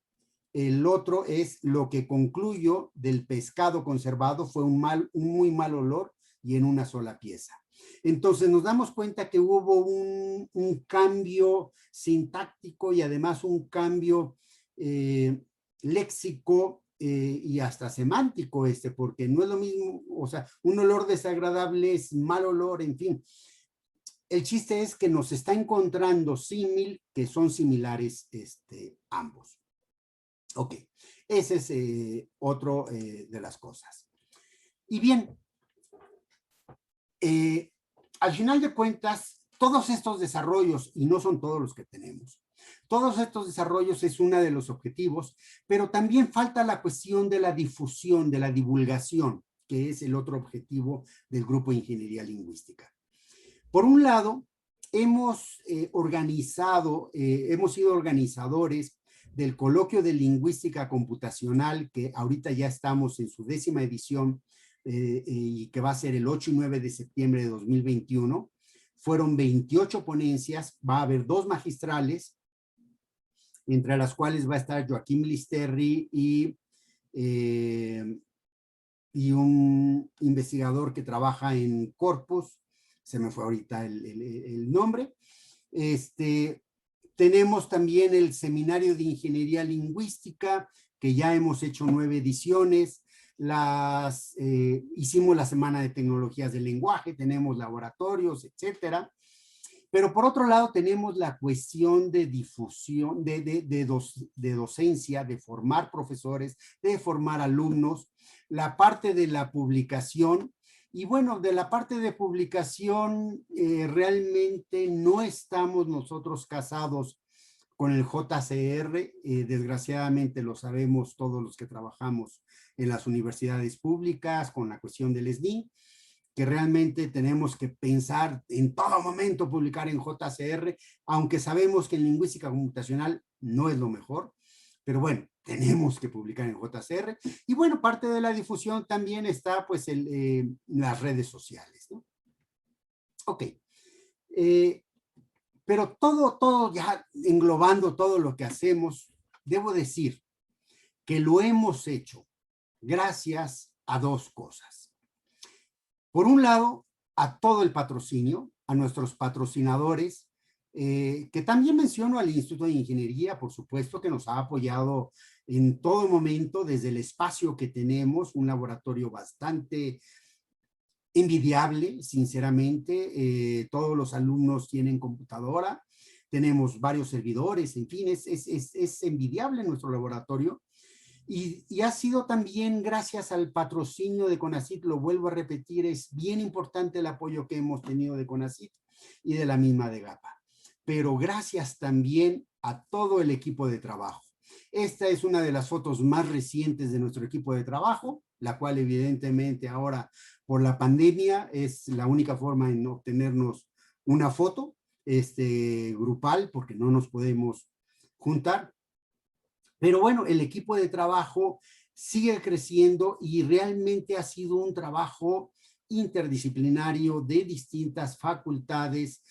B: el otro es lo que concluyo del pescado conservado fue un muy mal olor y en una sola pieza. Entonces nos damos cuenta que hubo un cambio sintáctico y además un cambio léxico y hasta semántico porque no es lo mismo, o sea, un olor desagradable es mal olor, en fin. El chiste es que nos está encontrando símil, que son similares ambos. Ok, ese es otro de las cosas. Y bien, al final de cuentas, todos estos desarrollos, y no son todos los que tenemos, todos estos desarrollos es uno de los objetivos, pero también falta la cuestión de la difusión, de la divulgación, que es el otro objetivo del Grupo de Ingeniería Lingüística. Por un lado, hemos sido organizadores del Coloquio de Lingüística Computacional, que ahorita ya estamos en su 10ª edición y que va a ser el 8 y 9 de septiembre de 2021. Fueron 28 ponencias, va a haber 2 magistrales, entre las cuales va a estar Joaquín Listerri y un investigador que trabaja en Corpus, se me fue ahorita el nombre. Tenemos también el Seminario de Ingeniería Lingüística, que ya hemos hecho 9 ediciones. Hicimos la Semana de Tecnologías del Lenguaje, tenemos laboratorios, etcétera. Pero por otro lado tenemos la cuestión de difusión, de docencia, de formar profesores, de formar alumnos, la parte de la publicación. Y bueno, de la parte de publicación realmente no estamos nosotros casados con el JCR, desgraciadamente lo sabemos todos los que trabajamos en las universidades públicas con la cuestión del SNI, que realmente tenemos que pensar en todo momento publicar en JCR, aunque sabemos que en lingüística computacional no es lo mejor, pero bueno, tenemos que publicar en JCR. Y bueno, parte de la difusión también está pues las redes sociales, ¿no? Ok. Pero todo ya englobando todo lo que hacemos, debo decir que lo hemos hecho gracias a 2 cosas. Por un lado, a todo el patrocinio, a nuestros patrocinadores, que también menciono al Instituto de Ingeniería, por supuesto, que nos ha apoyado en todo momento desde el espacio que tenemos, un laboratorio bastante envidiable, sinceramente. Todos los alumnos tienen computadora, tenemos varios servidores, en fin, es envidiable nuestro laboratorio. Y ha sido también gracias al patrocinio de CONACYT, lo vuelvo a repetir, es bien importante el apoyo que hemos tenido de CONACYT y de la misma de GAPA. Pero gracias también a todo el equipo de trabajo. Esta es una de las fotos más recientes de nuestro equipo de trabajo, la cual evidentemente ahora por la pandemia es la única forma en obtenernos una foto grupal, porque no nos podemos juntar. Pero bueno, el equipo de trabajo sigue creciendo y realmente ha sido un trabajo interdisciplinario de distintas facultades,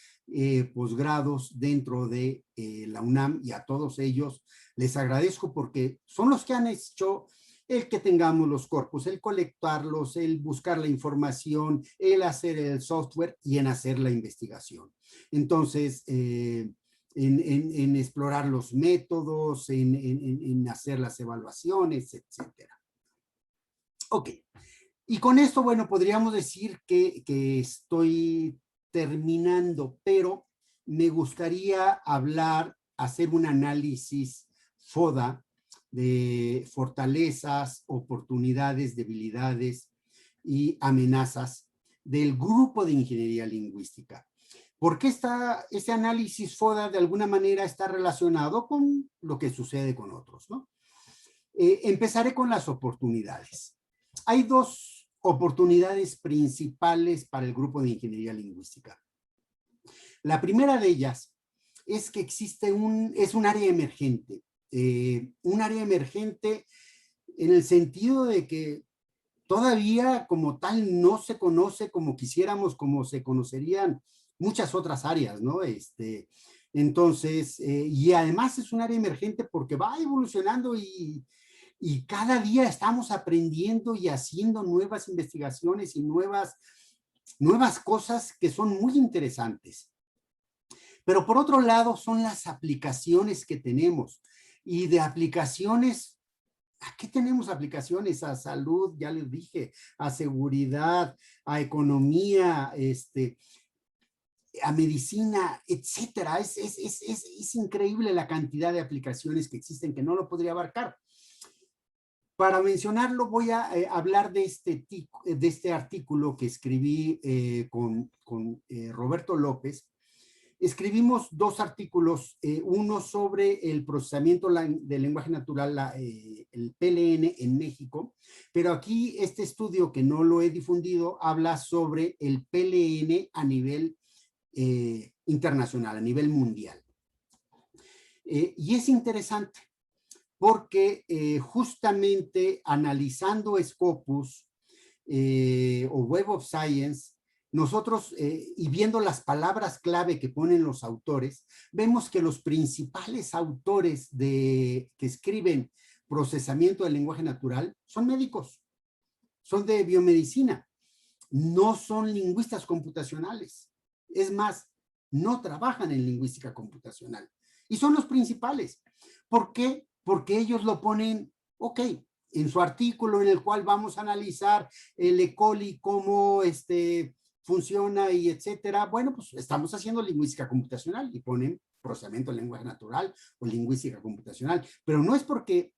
B: posgrados dentro de la UNAM, y a todos ellos les agradezco porque son los que han hecho el que tengamos los corpus, el colectarlos, el buscar la información, el hacer el software y en hacer la investigación. Entonces, en explorar los métodos, en hacer las evaluaciones, etcétera. Ok. Y con esto, bueno, podríamos decir que estoy terminando, pero me gustaría hacer un análisis FODA de fortalezas, oportunidades, debilidades y amenazas del grupo de ingeniería lingüística. Porque ese análisis FODA de alguna manera está relacionado con lo que sucede con otros, ¿no? Empezaré con las oportunidades. Hay dos oportunidades principales para el grupo de ingeniería lingüística. La primera de ellas es que existe un área emergente. Un área emergente en el sentido de que todavía como tal no se conoce como quisiéramos, como se conocerían muchas otras áreas, ¿no? Entonces, y además es un área emergente porque va evolucionando y cada día estamos aprendiendo y haciendo nuevas investigaciones y nuevas cosas que son muy interesantes. Pero por otro lado son las aplicaciones que tenemos. Y de aplicaciones, ¿a qué tenemos aplicaciones? A salud, ya les dije, a seguridad, a economía, a medicina, etcétera. Es increíble la cantidad de aplicaciones que existen que no lo podría abarcar. Para mencionarlo, voy a hablar de este artículo que escribí con Roberto López. Escribimos dos artículos, uno sobre el procesamiento del lenguaje natural, el PLN en México, pero aquí este estudio que no lo he difundido habla sobre el PLN a nivel internacional, a nivel mundial. Y es interesante porque justamente analizando Scopus o Web of Science, nosotros, y viendo las palabras clave que ponen los autores, vemos que los principales autores que escriben procesamiento del lenguaje natural son médicos, son de biomedicina, no son lingüistas computacionales. Es más, no trabajan en lingüística computacional. Y son los principales. ¿Por qué? Porque ellos lo ponen, ok, en su artículo en el cual vamos a analizar el E. coli, cómo funciona y etcétera. Bueno, pues estamos haciendo lingüística computacional y ponen procesamiento del lenguaje natural o lingüística computacional, pero no es porque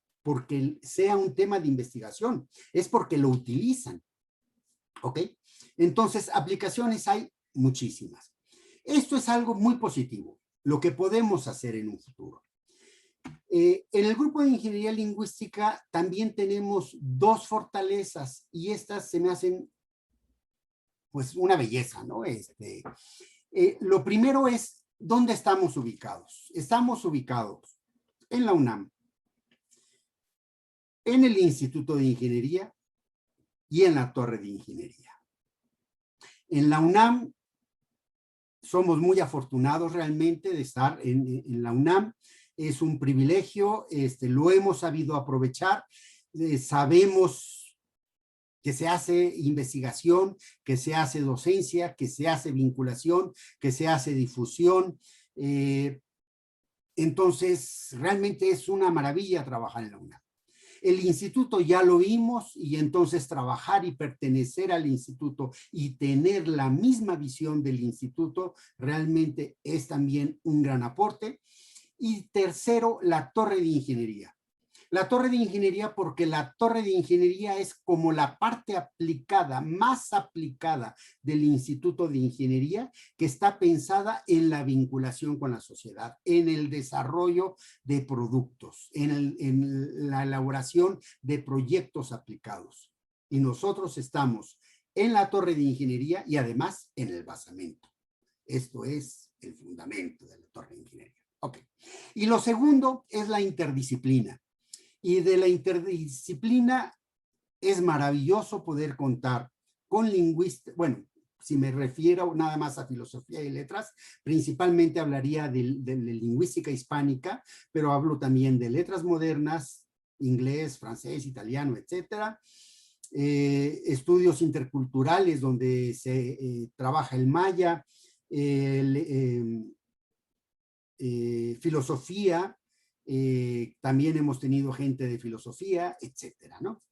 B: sea un tema de investigación, es porque lo utilizan, ¿ok? Entonces, aplicaciones hay muchísimas. Esto es algo muy positivo, lo que podemos hacer en un futuro. En el grupo de ingeniería lingüística también tenemos dos fortalezas y estas se me hacen pues una belleza, ¿no? Lo primero es, ¿dónde estamos ubicados? Estamos ubicados en la UNAM, en el Instituto de Ingeniería y en la Torre de Ingeniería. En la UNAM somos muy afortunados realmente de estar en la UNAM. Es un privilegio, lo hemos sabido aprovechar, sabemos que se hace investigación, que se hace docencia, que se hace vinculación, que se hace difusión. Entonces, realmente es una maravilla trabajar en la UNAM. El instituto ya lo vimos y entonces trabajar y pertenecer al instituto y tener la misma visión del instituto realmente es también un gran aporte. Y tercero, la Torre de Ingeniería. La Torre de Ingeniería porque la Torre de Ingeniería es como la parte aplicada, más aplicada del Instituto de Ingeniería, que está pensada en la vinculación con la sociedad, en el desarrollo de productos, en la elaboración de proyectos aplicados. Y nosotros estamos en la Torre de Ingeniería y además en el basamento. Esto es el fundamento de la Torre de Ingeniería. Ok. Y lo segundo es la interdisciplina. Y de la interdisciplina es maravilloso poder contar con lingüistas, bueno, si me refiero nada más a filosofía y letras, principalmente hablaría de lingüística hispánica, pero hablo también de letras modernas, inglés, francés, italiano, etcétera. Estudios interculturales donde se trabaja el maya, filosofía, también hemos tenido gente de filosofía, etcétera, ¿no?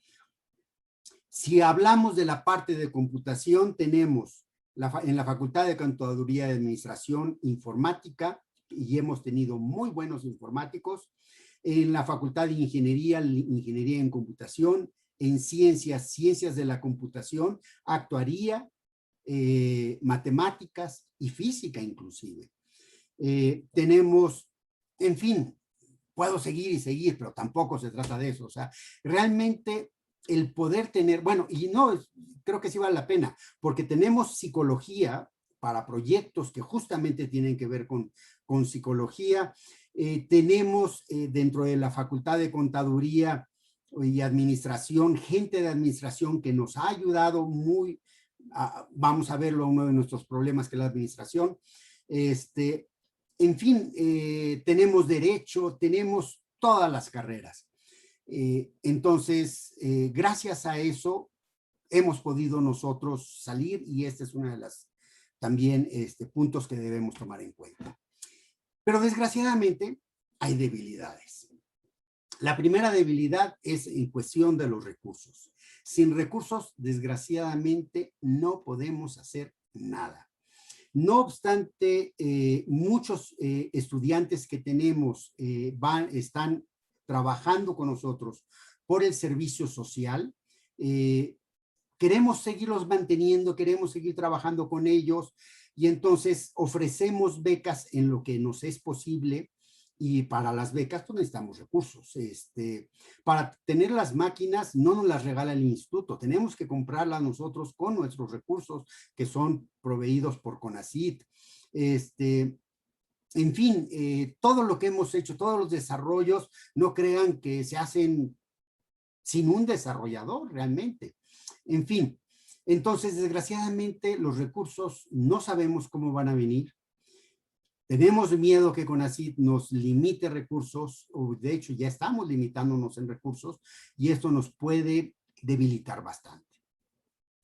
B: Si hablamos de la parte de computación, tenemos en la Facultad de Contaduría y Administración Informática, y hemos tenido muy buenos informáticos, en la Facultad de Ingeniería en Computación, en Ciencias de la Computación, Actuaría, Matemáticas y Física inclusive. Tenemos, en fin, puedo seguir y seguir, pero tampoco se trata de eso. O sea, realmente el poder tener, bueno, y no, creo que sí vale la pena, porque tenemos psicología para proyectos que justamente tienen que ver con psicología. Tenemos dentro de la Facultad de Contaduría y Administración, gente de administración que nos ha ayudado muy, vamos a verlo, uno de nuestros problemas que es la administración. En fin, tenemos derecho, tenemos todas las carreras. Entonces, gracias a eso, hemos podido nosotros salir y este es una de las también puntos que debemos tomar en cuenta. Pero desgraciadamente hay debilidades. La primera debilidad es en cuestión de los recursos. Sin recursos, desgraciadamente, no podemos hacer nada. No obstante, muchos estudiantes que tenemos están trabajando con nosotros por el servicio social. Queremos seguirlos manteniendo, queremos seguir trabajando con ellos y entonces ofrecemos becas en lo que nos es posible y para las becas pues necesitamos recursos. Para tener las máquinas no nos las regala el instituto, tenemos que comprarlas nosotros con nuestros recursos que son proveídos por CONACYT. En fin, todo lo que hemos hecho, todos los desarrollos, no crean que se hacen sin un desarrollador realmente. En fin, entonces desgraciadamente los recursos no sabemos cómo van a venir. Tenemos miedo que CONACYT nos limite recursos, o de hecho ya estamos limitándonos en recursos y esto nos puede debilitar bastante.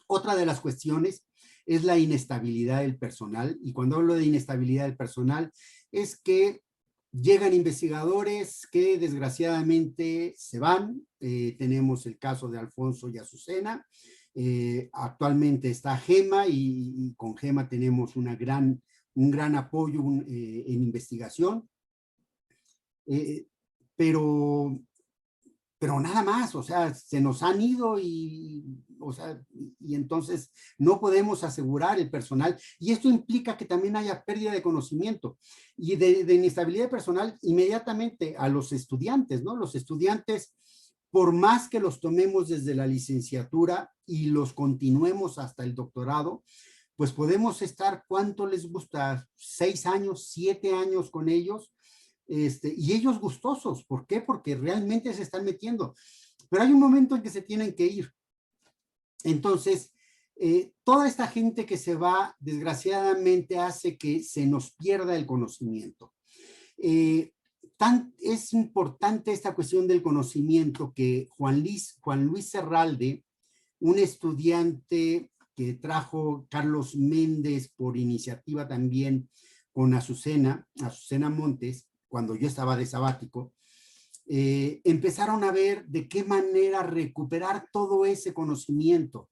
B: Otra de las cuestiones es la inestabilidad del personal y cuando hablo de inestabilidad del personal es que llegan investigadores que desgraciadamente se van. Tenemos el caso de Alfonso y Azucena. Actualmente está GEMA y con GEMA tenemos un gran apoyo en investigación. Pero nada más, o sea, se nos han ido y entonces no podemos asegurar el personal y esto implica que también haya pérdida de conocimiento y de inestabilidad personal inmediatamente a los estudiantes, ¿no? Los estudiantes, por más que los tomemos desde la licenciatura y los continuemos hasta el doctorado, pues podemos estar, ¿cuánto les gusta? 6 años, 7 años con ellos. Y ellos gustosos. ¿Por qué? Porque realmente se están metiendo. Pero hay un momento en que se tienen que ir. Entonces, toda esta gente que se va, desgraciadamente, hace que se nos pierda el conocimiento. Es importante esta cuestión del conocimiento que Juan Luis Serralde, un estudiante que trajo Carlos Méndez por iniciativa también con Azucena Montes, cuando yo estaba de sabático, empezaron a ver de qué manera recuperar todo ese conocimiento.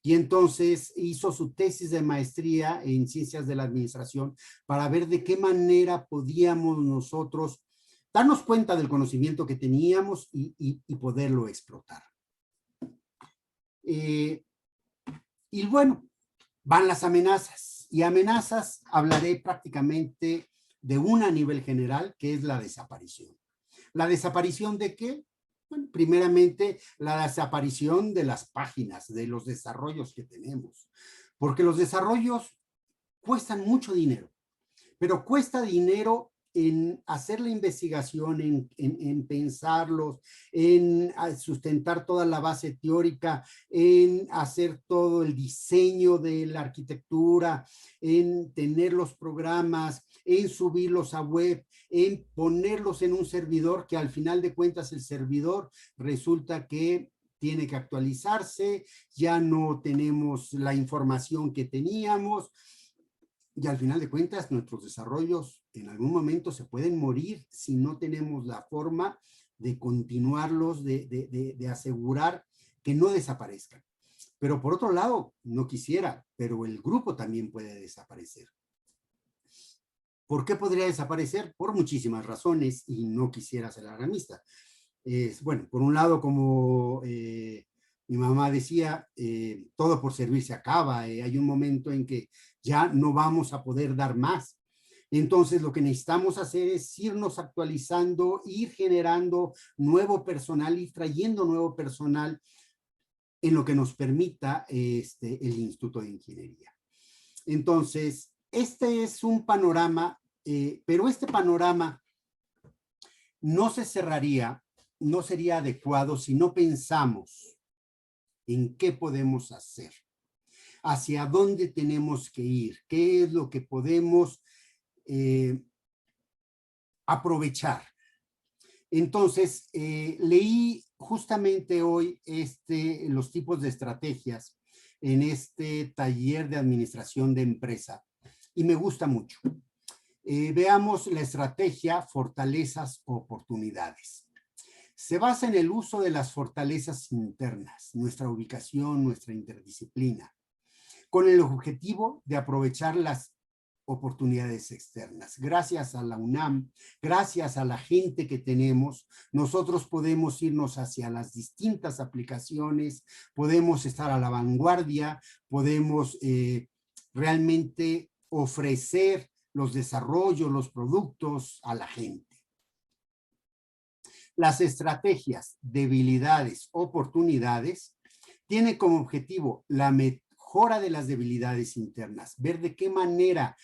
B: Y entonces hizo su tesis de maestría en Ciencias de la Administración para ver de qué manera podíamos nosotros darnos cuenta del conocimiento que teníamos y poderlo explotar. Y bueno, van las amenazas. Y amenazas hablaré prácticamente de una a nivel general, que es la desaparición. ¿La desaparición de qué? Bueno, primeramente, la desaparición de las páginas, de los desarrollos que tenemos. Porque los desarrollos cuestan mucho dinero, pero cuesta dinero en hacer la investigación, en pensarlos, en sustentar toda la base teórica, en hacer todo el diseño de la arquitectura, en tener los programas, en subirlos a web, en ponerlos en un servidor que al final de cuentas el servidor resulta que tiene que actualizarse, ya no tenemos la información que teníamos. Y al final de cuentas, nuestros desarrollos en algún momento se pueden morir si no tenemos la forma de continuarlos, de asegurar que no desaparezcan. Pero por otro lado, no quisiera, pero el grupo también puede desaparecer. ¿Por qué podría desaparecer? Por muchísimas razones y no quisiera ser alarmista. Bueno, por un lado, como mi mamá decía, todo por servir se acaba. Hay un momento en que ya no vamos a poder dar más. Entonces, lo que necesitamos hacer es irnos actualizando, ir generando nuevo personal y trayendo nuevo personal en lo que nos permita el Instituto de Ingeniería. Entonces, este es un panorama, pero este panorama no se cerraría, no sería adecuado si no pensamos en qué podemos hacer, hacia dónde tenemos que ir, qué es lo que podemos aprovechar. Entonces, leí justamente hoy los tipos de estrategias en este taller de administración de empresa y me gusta mucho. Veamos la estrategia fortalezas, oportunidades. Se basa en el uso de las fortalezas internas, nuestra ubicación, nuestra interdisciplina, con el objetivo de aprovechar las oportunidades externas. Gracias a la UNAM, gracias a la gente que tenemos, nosotros podemos irnos hacia las distintas aplicaciones, podemos estar a la vanguardia, podemos realmente ofrecer los desarrollos, los productos a la gente. Las estrategias, debilidades, oportunidades, tienen como objetivo la mejora de las debilidades internas, ver de qué manera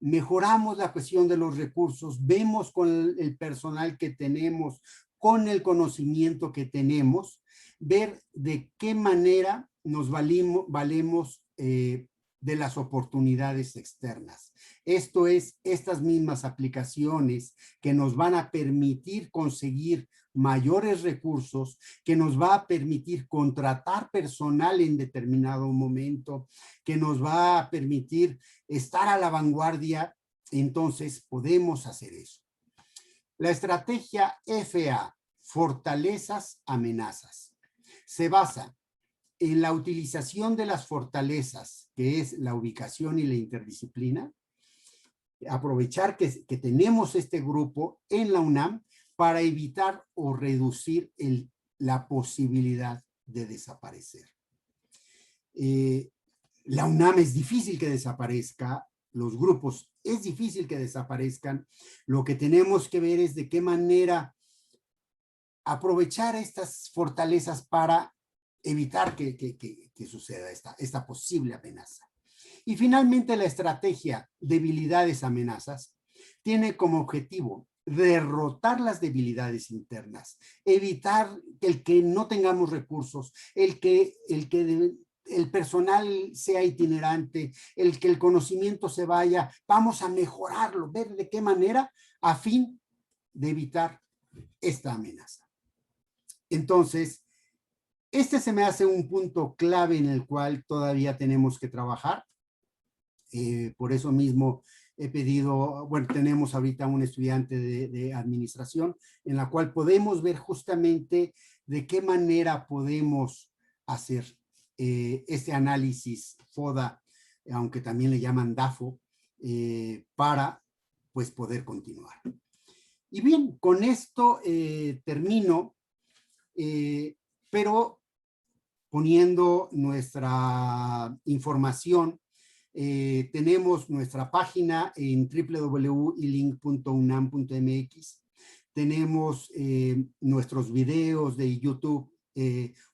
B: mejoramos la cuestión de los recursos, vemos con el personal que tenemos, con el conocimiento que tenemos, ver de qué manera nos valemos de las oportunidades externas. Esto es, estas mismas aplicaciones que nos van a permitir conseguir mayores recursos, que nos va a permitir contratar personal en determinado momento, que nos va a permitir estar a la vanguardia, entonces podemos hacer eso. La estrategia FA, fortalezas, amenazas, se basa en la utilización de las fortalezas, que es la ubicación y la interdisciplina, aprovechar que tenemos este grupo en la UNAM para evitar o reducir la posibilidad de desaparecer. La UNAM es difícil que desaparezca, los grupos es difícil que desaparezcan. Lo que tenemos que ver es de qué manera aprovechar estas fortalezas para evitar que suceda esta posible amenaza. Y finalmente la estrategia debilidades amenazas tiene como objetivo derrotar las debilidades internas, evitar el que no tengamos recursos, el que el personal sea itinerante, el que el conocimiento se vaya, vamos a mejorarlo, ver de qué manera a fin de evitar esta amenaza. Entonces, este se me hace un punto clave en el cual todavía tenemos que trabajar. Por eso mismo he pedido, bueno, tenemos ahorita un estudiante de administración en la cual podemos ver justamente de qué manera podemos hacer este análisis FODA, aunque también le llaman DAFO, para pues poder continuar. Y bien, con esto termino, pero poniendo nuestra información. Tenemos nuestra página en www.ilink.unam.mx. Tenemos nuestros videos de YouTube,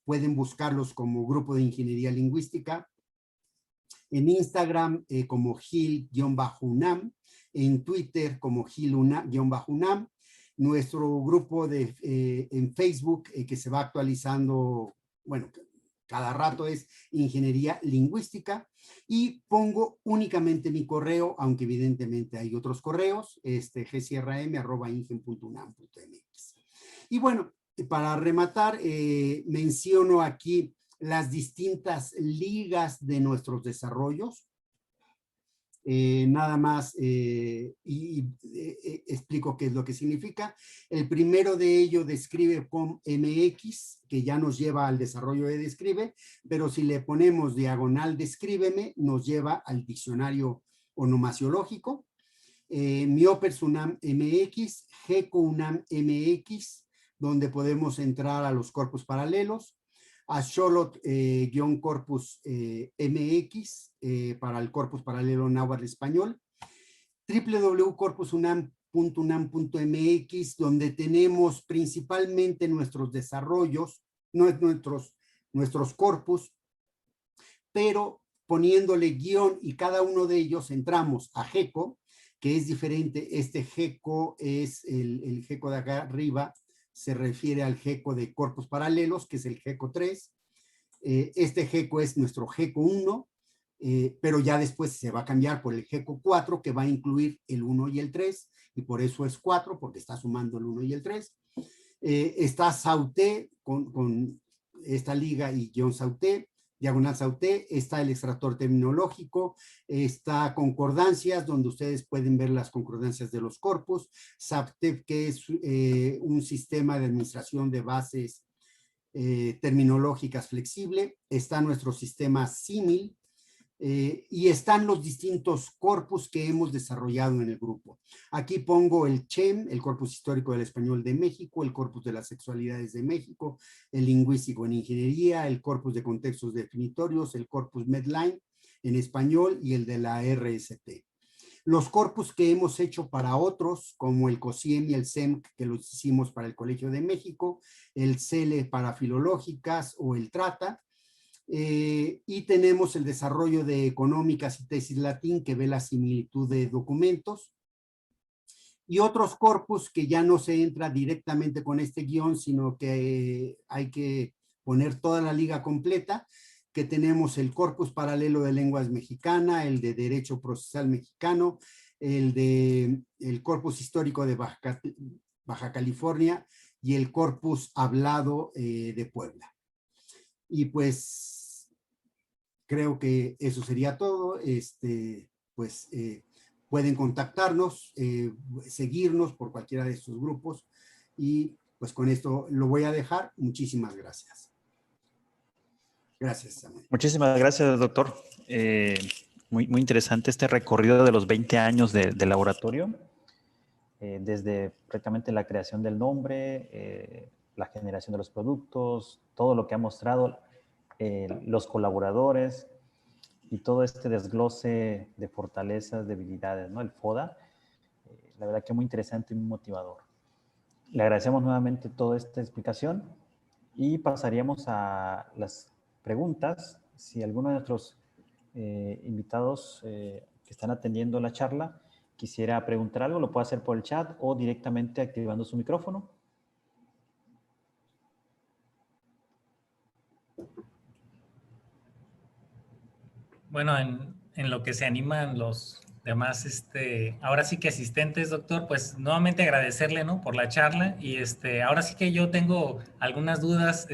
B: pueden buscarlos como Grupo de Ingeniería Lingüística. En Instagram como gil-unam, en Twitter como gil-unam. Nuestro grupo en Facebook que se va actualizando, bueno, cada rato es Ingeniería Lingüística, y pongo únicamente mi correo, aunque evidentemente hay otros correos, gcrm@ingen.unam.mx. Y bueno, para rematar, menciono aquí las distintas ligas de nuestros desarrollos. nada más explico qué es lo que significa. El primero de ello describe con MX, que ya nos lleva al desarrollo de Describe, pero si le ponemos diagonal Descríbeme, nos lleva al diccionario onomasiológico. Miopers UNAM MX, GECO UNAM MX, donde podemos entrar a los corpus paralelos, a Xolotl-corpus MX para el corpus paralelo náhuatl español, www.corpusunam.unam.mx, donde tenemos principalmente nuestros desarrollos, nuestros corpus, pero poniéndole guión y cada uno de ellos entramos a GECO, que es diferente. Este GECO es el GECO de acá arriba, se refiere al GECO de corpus paralelos, que es el GECO 3. Este GECO es nuestro GECO 1, pero ya después se va a cambiar por el GECO 4, que va a incluir el 1 y el 3, y por eso es 4, porque está sumando el 1 y el 3. Está Sauté, con esta liga y guión Sauté, diagonal Sauté, está el extractor terminológico, está concordancias, donde ustedes pueden ver las concordancias de los corpus, SAPTEP, que es un sistema de administración de bases terminológicas flexible, está nuestro sistema símil, y están los distintos corpus que hemos desarrollado en el grupo. Aquí pongo el CHEM, el Corpus Histórico del Español de México, el Corpus de las Sexualidades de México, el Lingüístico en Ingeniería, el Corpus de Contextos Definitorios, el Corpus Medline en español y el de la RST. Los corpus que hemos hecho para otros, como el COSIEM y el SEMC, que los hicimos para el Colegio de México, el CELE para Filológicas o el TRATA, y tenemos el desarrollo de Económicas y Tesis Latín, que ve la similitud de documentos, y otros corpus que ya no se entra directamente con este guión, sino que hay que poner toda la liga completa, que tenemos el Corpus Paralelo de Lenguas Mexicana, el de Derecho Procesal Mexicano, el Corpus Histórico de Baja California y el Corpus Hablado de Puebla. Y pues creo que eso sería todo. Pueden contactarnos, seguirnos por cualquiera de estos grupos, y pues con esto lo voy a dejar. Muchísimas gracias. Gracias, Samuel.
A: Muchísimas gracias, doctor. Muy interesante este recorrido de los 20 años de laboratorio, desde prácticamente la creación del nombre, la generación de los productos, todo lo que ha mostrado, los colaboradores y todo este desglose de fortalezas, debilidades, ¿no? El FODA, la verdad que muy interesante y muy motivador. Le agradecemos nuevamente toda esta explicación y pasaríamos a las preguntas. Si alguno de nuestros invitados que están atendiendo la charla quisiera preguntar algo, lo puede hacer por el chat o directamente activando su micrófono.
C: Bueno, en lo que se animan los demás, ahora sí que asistentes, doctor, pues nuevamente agradecerle, ¿no?, por la charla, y ahora sí que yo tengo algunas dudas,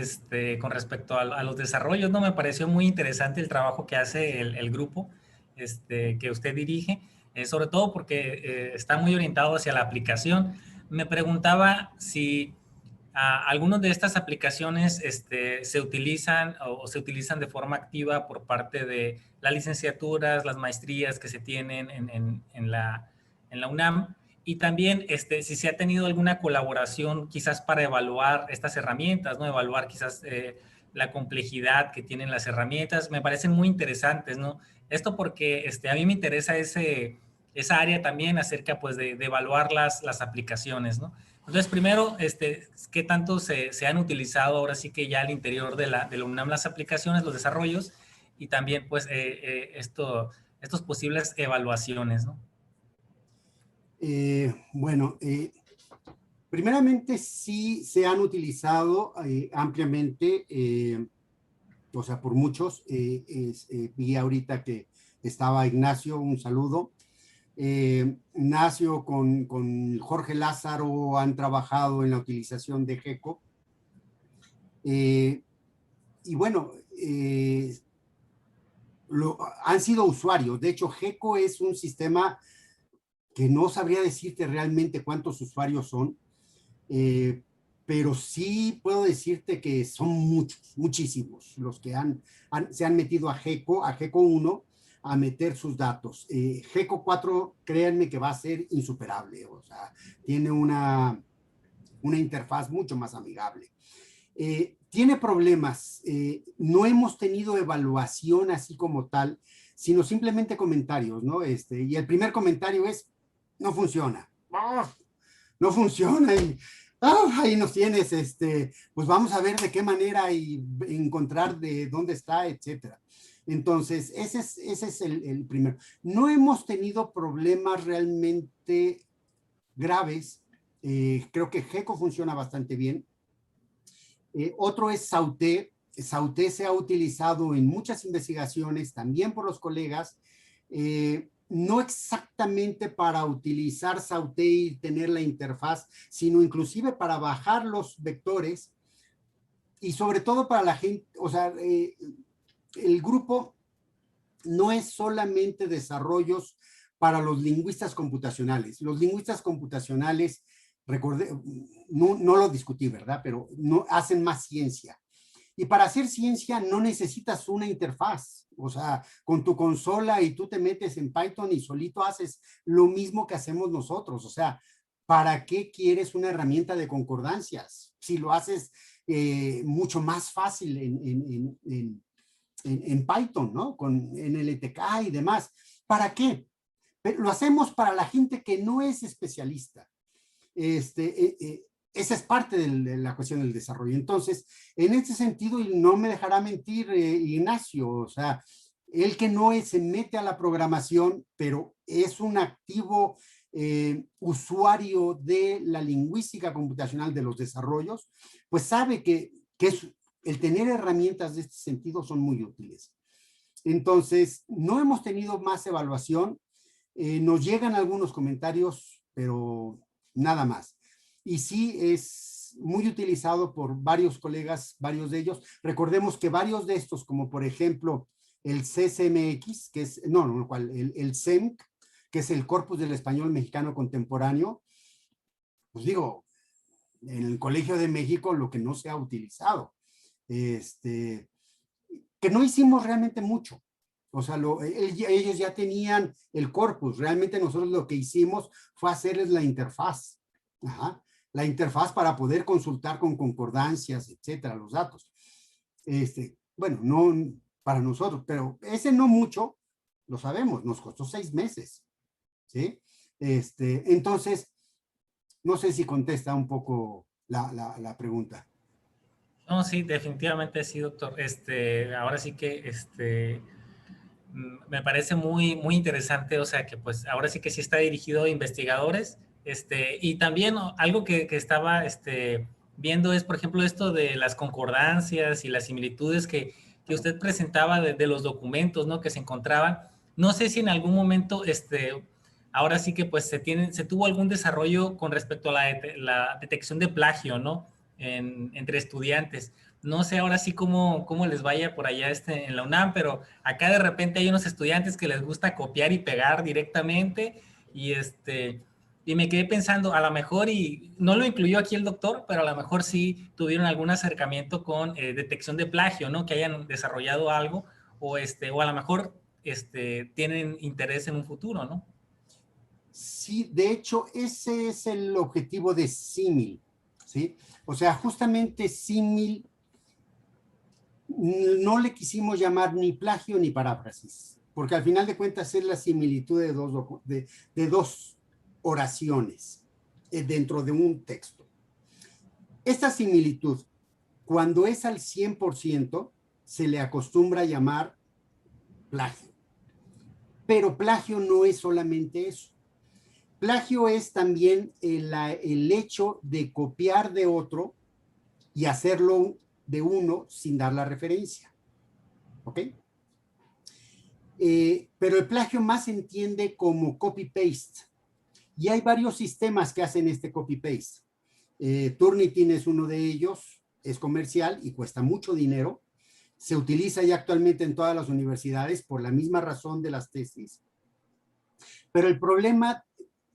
C: con respecto a los desarrollos, ¿no? Me pareció muy interesante el trabajo que hace el grupo, que usted dirige, sobre todo porque está muy orientado hacia la aplicación. Me preguntaba si algunas de estas aplicaciones se utilizan o se utilizan de forma activa por parte de las licenciaturas, las maestrías que se tienen en la UNAM, y también si se ha tenido alguna colaboración quizás para evaluar estas herramientas, ¿no? Evaluar quizás la complejidad que tienen las herramientas. Me parecen muy interesantes, ¿no? Esto porque a mí me interesa esa área también acerca, pues, de evaluar las aplicaciones, ¿no? Entonces, primero, ¿qué tanto se han utilizado ahora sí que ya al interior de la UNAM las aplicaciones, los desarrollos, y también, pues, estos posibles evaluaciones, ¿no?
B: Bueno, primeramente sí se han utilizado ampliamente, o sea, por muchos. Vi ahorita que estaba Ignacio, un saludo. Ignacio con Jorge Lázaro han trabajado en la utilización de GECO. Y bueno, han sido usuarios. De hecho, GECO es un sistema que no sabría decirte realmente cuántos usuarios son, pero sí puedo decirte que son muchos, muchísimos los que se han metido a GECO 1, a meter sus datos. GECO 4, créanme que va a ser insuperable, o sea, tiene una interfaz mucho más amigable. Tiene problemas, no hemos tenido evaluación así como tal, sino simplemente comentarios, ¿no? Y el primer comentario es, no funciona, no funciona, y ahí nos tienes, pues vamos a ver de qué manera y encontrar de dónde está, etcétera. Entonces, ese es el primero. No hemos tenido problemas realmente graves, creo que GECO funciona bastante bien. Otro es Sauté. Sauté se ha utilizado en muchas investigaciones, también por los colegas, no exactamente para utilizar Sauté y tener la interfaz, sino inclusive para bajar los vectores y sobre todo para la gente, o sea, el grupo no es solamente desarrollos para los lingüistas computacionales. Los lingüistas computacionales, recordé, no lo discutí, ¿verdad? Pero no hacen más ciencia. Y para hacer ciencia no necesitas una interfaz. O sea, con tu consola y tú te metes en Python y solito haces lo mismo que hacemos nosotros. O sea, ¿para qué quieres una herramienta de concordancias? Si lo haces mucho más fácil en Python, ¿no? Con NLTK y demás. ¿Para qué? Pero lo hacemos para la gente que no es especialista. Esa es parte de la cuestión del desarrollo. Entonces, en este sentido, y no me dejará mentir Ignacio, o sea, él que no se mete a la programación, pero es un activo usuario de la lingüística computacional de los desarrollos, pues sabe que el tener herramientas de este sentido son muy útiles. Entonces, no hemos tenido más evaluación, nos llegan algunos comentarios, pero nada más. Y sí es muy utilizado por varios colegas, varios de ellos. Recordemos que varios de estos, como por ejemplo el CCMX, que es, el CEMC, que es el Corpus del Español Mexicano Contemporáneo, pues digo, en el Colegio de México lo que no se ha utilizado. Que no hicimos realmente mucho. O sea, ellos ya tenían el corpus. Realmente nosotros lo que hicimos fue hacerles la interfaz. Ajá. La interfaz para poder consultar con concordancias, etcétera, los datos. Bueno, no para nosotros, pero ese no mucho, lo sabemos, nos costó 6 meses. ¿Sí? Entonces, no sé si contesta un poco la pregunta.
C: No, sí, definitivamente sí, doctor. Ahora sí que me parece muy, muy interesante, o sea que pues ahora sí que sí está dirigido a investigadores, y también algo que estaba viendo es, por ejemplo, esto de las concordancias y las similitudes que usted presentaba de los documentos, ¿no? Que se encontraban. No sé si en algún momento, ahora sí que pues se tuvo algún desarrollo con respecto a la detección de plagio, ¿no? Entre estudiantes. No sé ahora sí cómo les vaya por allá en la UNAM, pero acá de repente hay unos estudiantes que les gusta copiar y pegar directamente y y me quedé pensando, a lo mejor, y no lo incluyó aquí el doctor, pero a lo mejor sí tuvieron algún acercamiento con detección de plagio, ¿no? Que hayan desarrollado algo o a lo mejor tienen interés en un futuro, ¿no?
B: Sí, de hecho, ese es el objetivo de símil, ¿sí? O sea, justamente símil no le quisimos llamar ni plagio ni paráfrasis, porque al final de cuentas es la similitud de dos oraciones dentro de un texto. Esta similitud, cuando es al 100%, se le acostumbra a llamar plagio. Pero plagio no es solamente eso. Plagio es también el hecho de copiar de otro y hacerlo de uno sin dar la referencia. ¿Ok? Pero el plagio más se entiende como copy-paste. Y hay varios sistemas que hacen este copy-paste. Turnitin es uno de ellos, es comercial y cuesta mucho dinero, Se utiliza ya actualmente en todas las universidades por la misma razón de las tesis. Pero el problema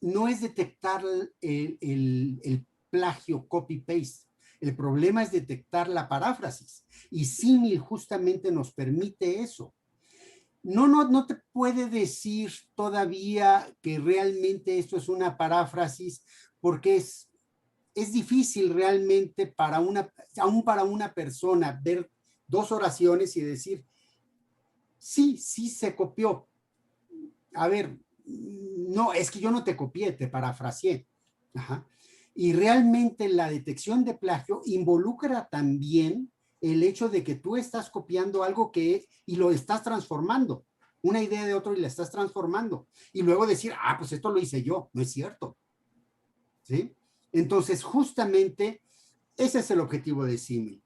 B: no es detectar el plagio copy-paste. El problema es detectar la paráfrasis. Y símil justamente nos permite eso. No te puede decir todavía que realmente esto es una paráfrasis, porque es difícil realmente aún para una persona ver dos oraciones y decir, sí se copió. A ver, no, es que yo no te copié, te parafraseé. Ajá. Y realmente la detección de plagio involucra también el hecho de que tú estás copiando algo y lo estás transformando, una idea de otro y la estás transformando. Y luego decir, pues esto lo hice yo, no es cierto. ¿Sí? Entonces, justamente, ese es el objetivo de símil.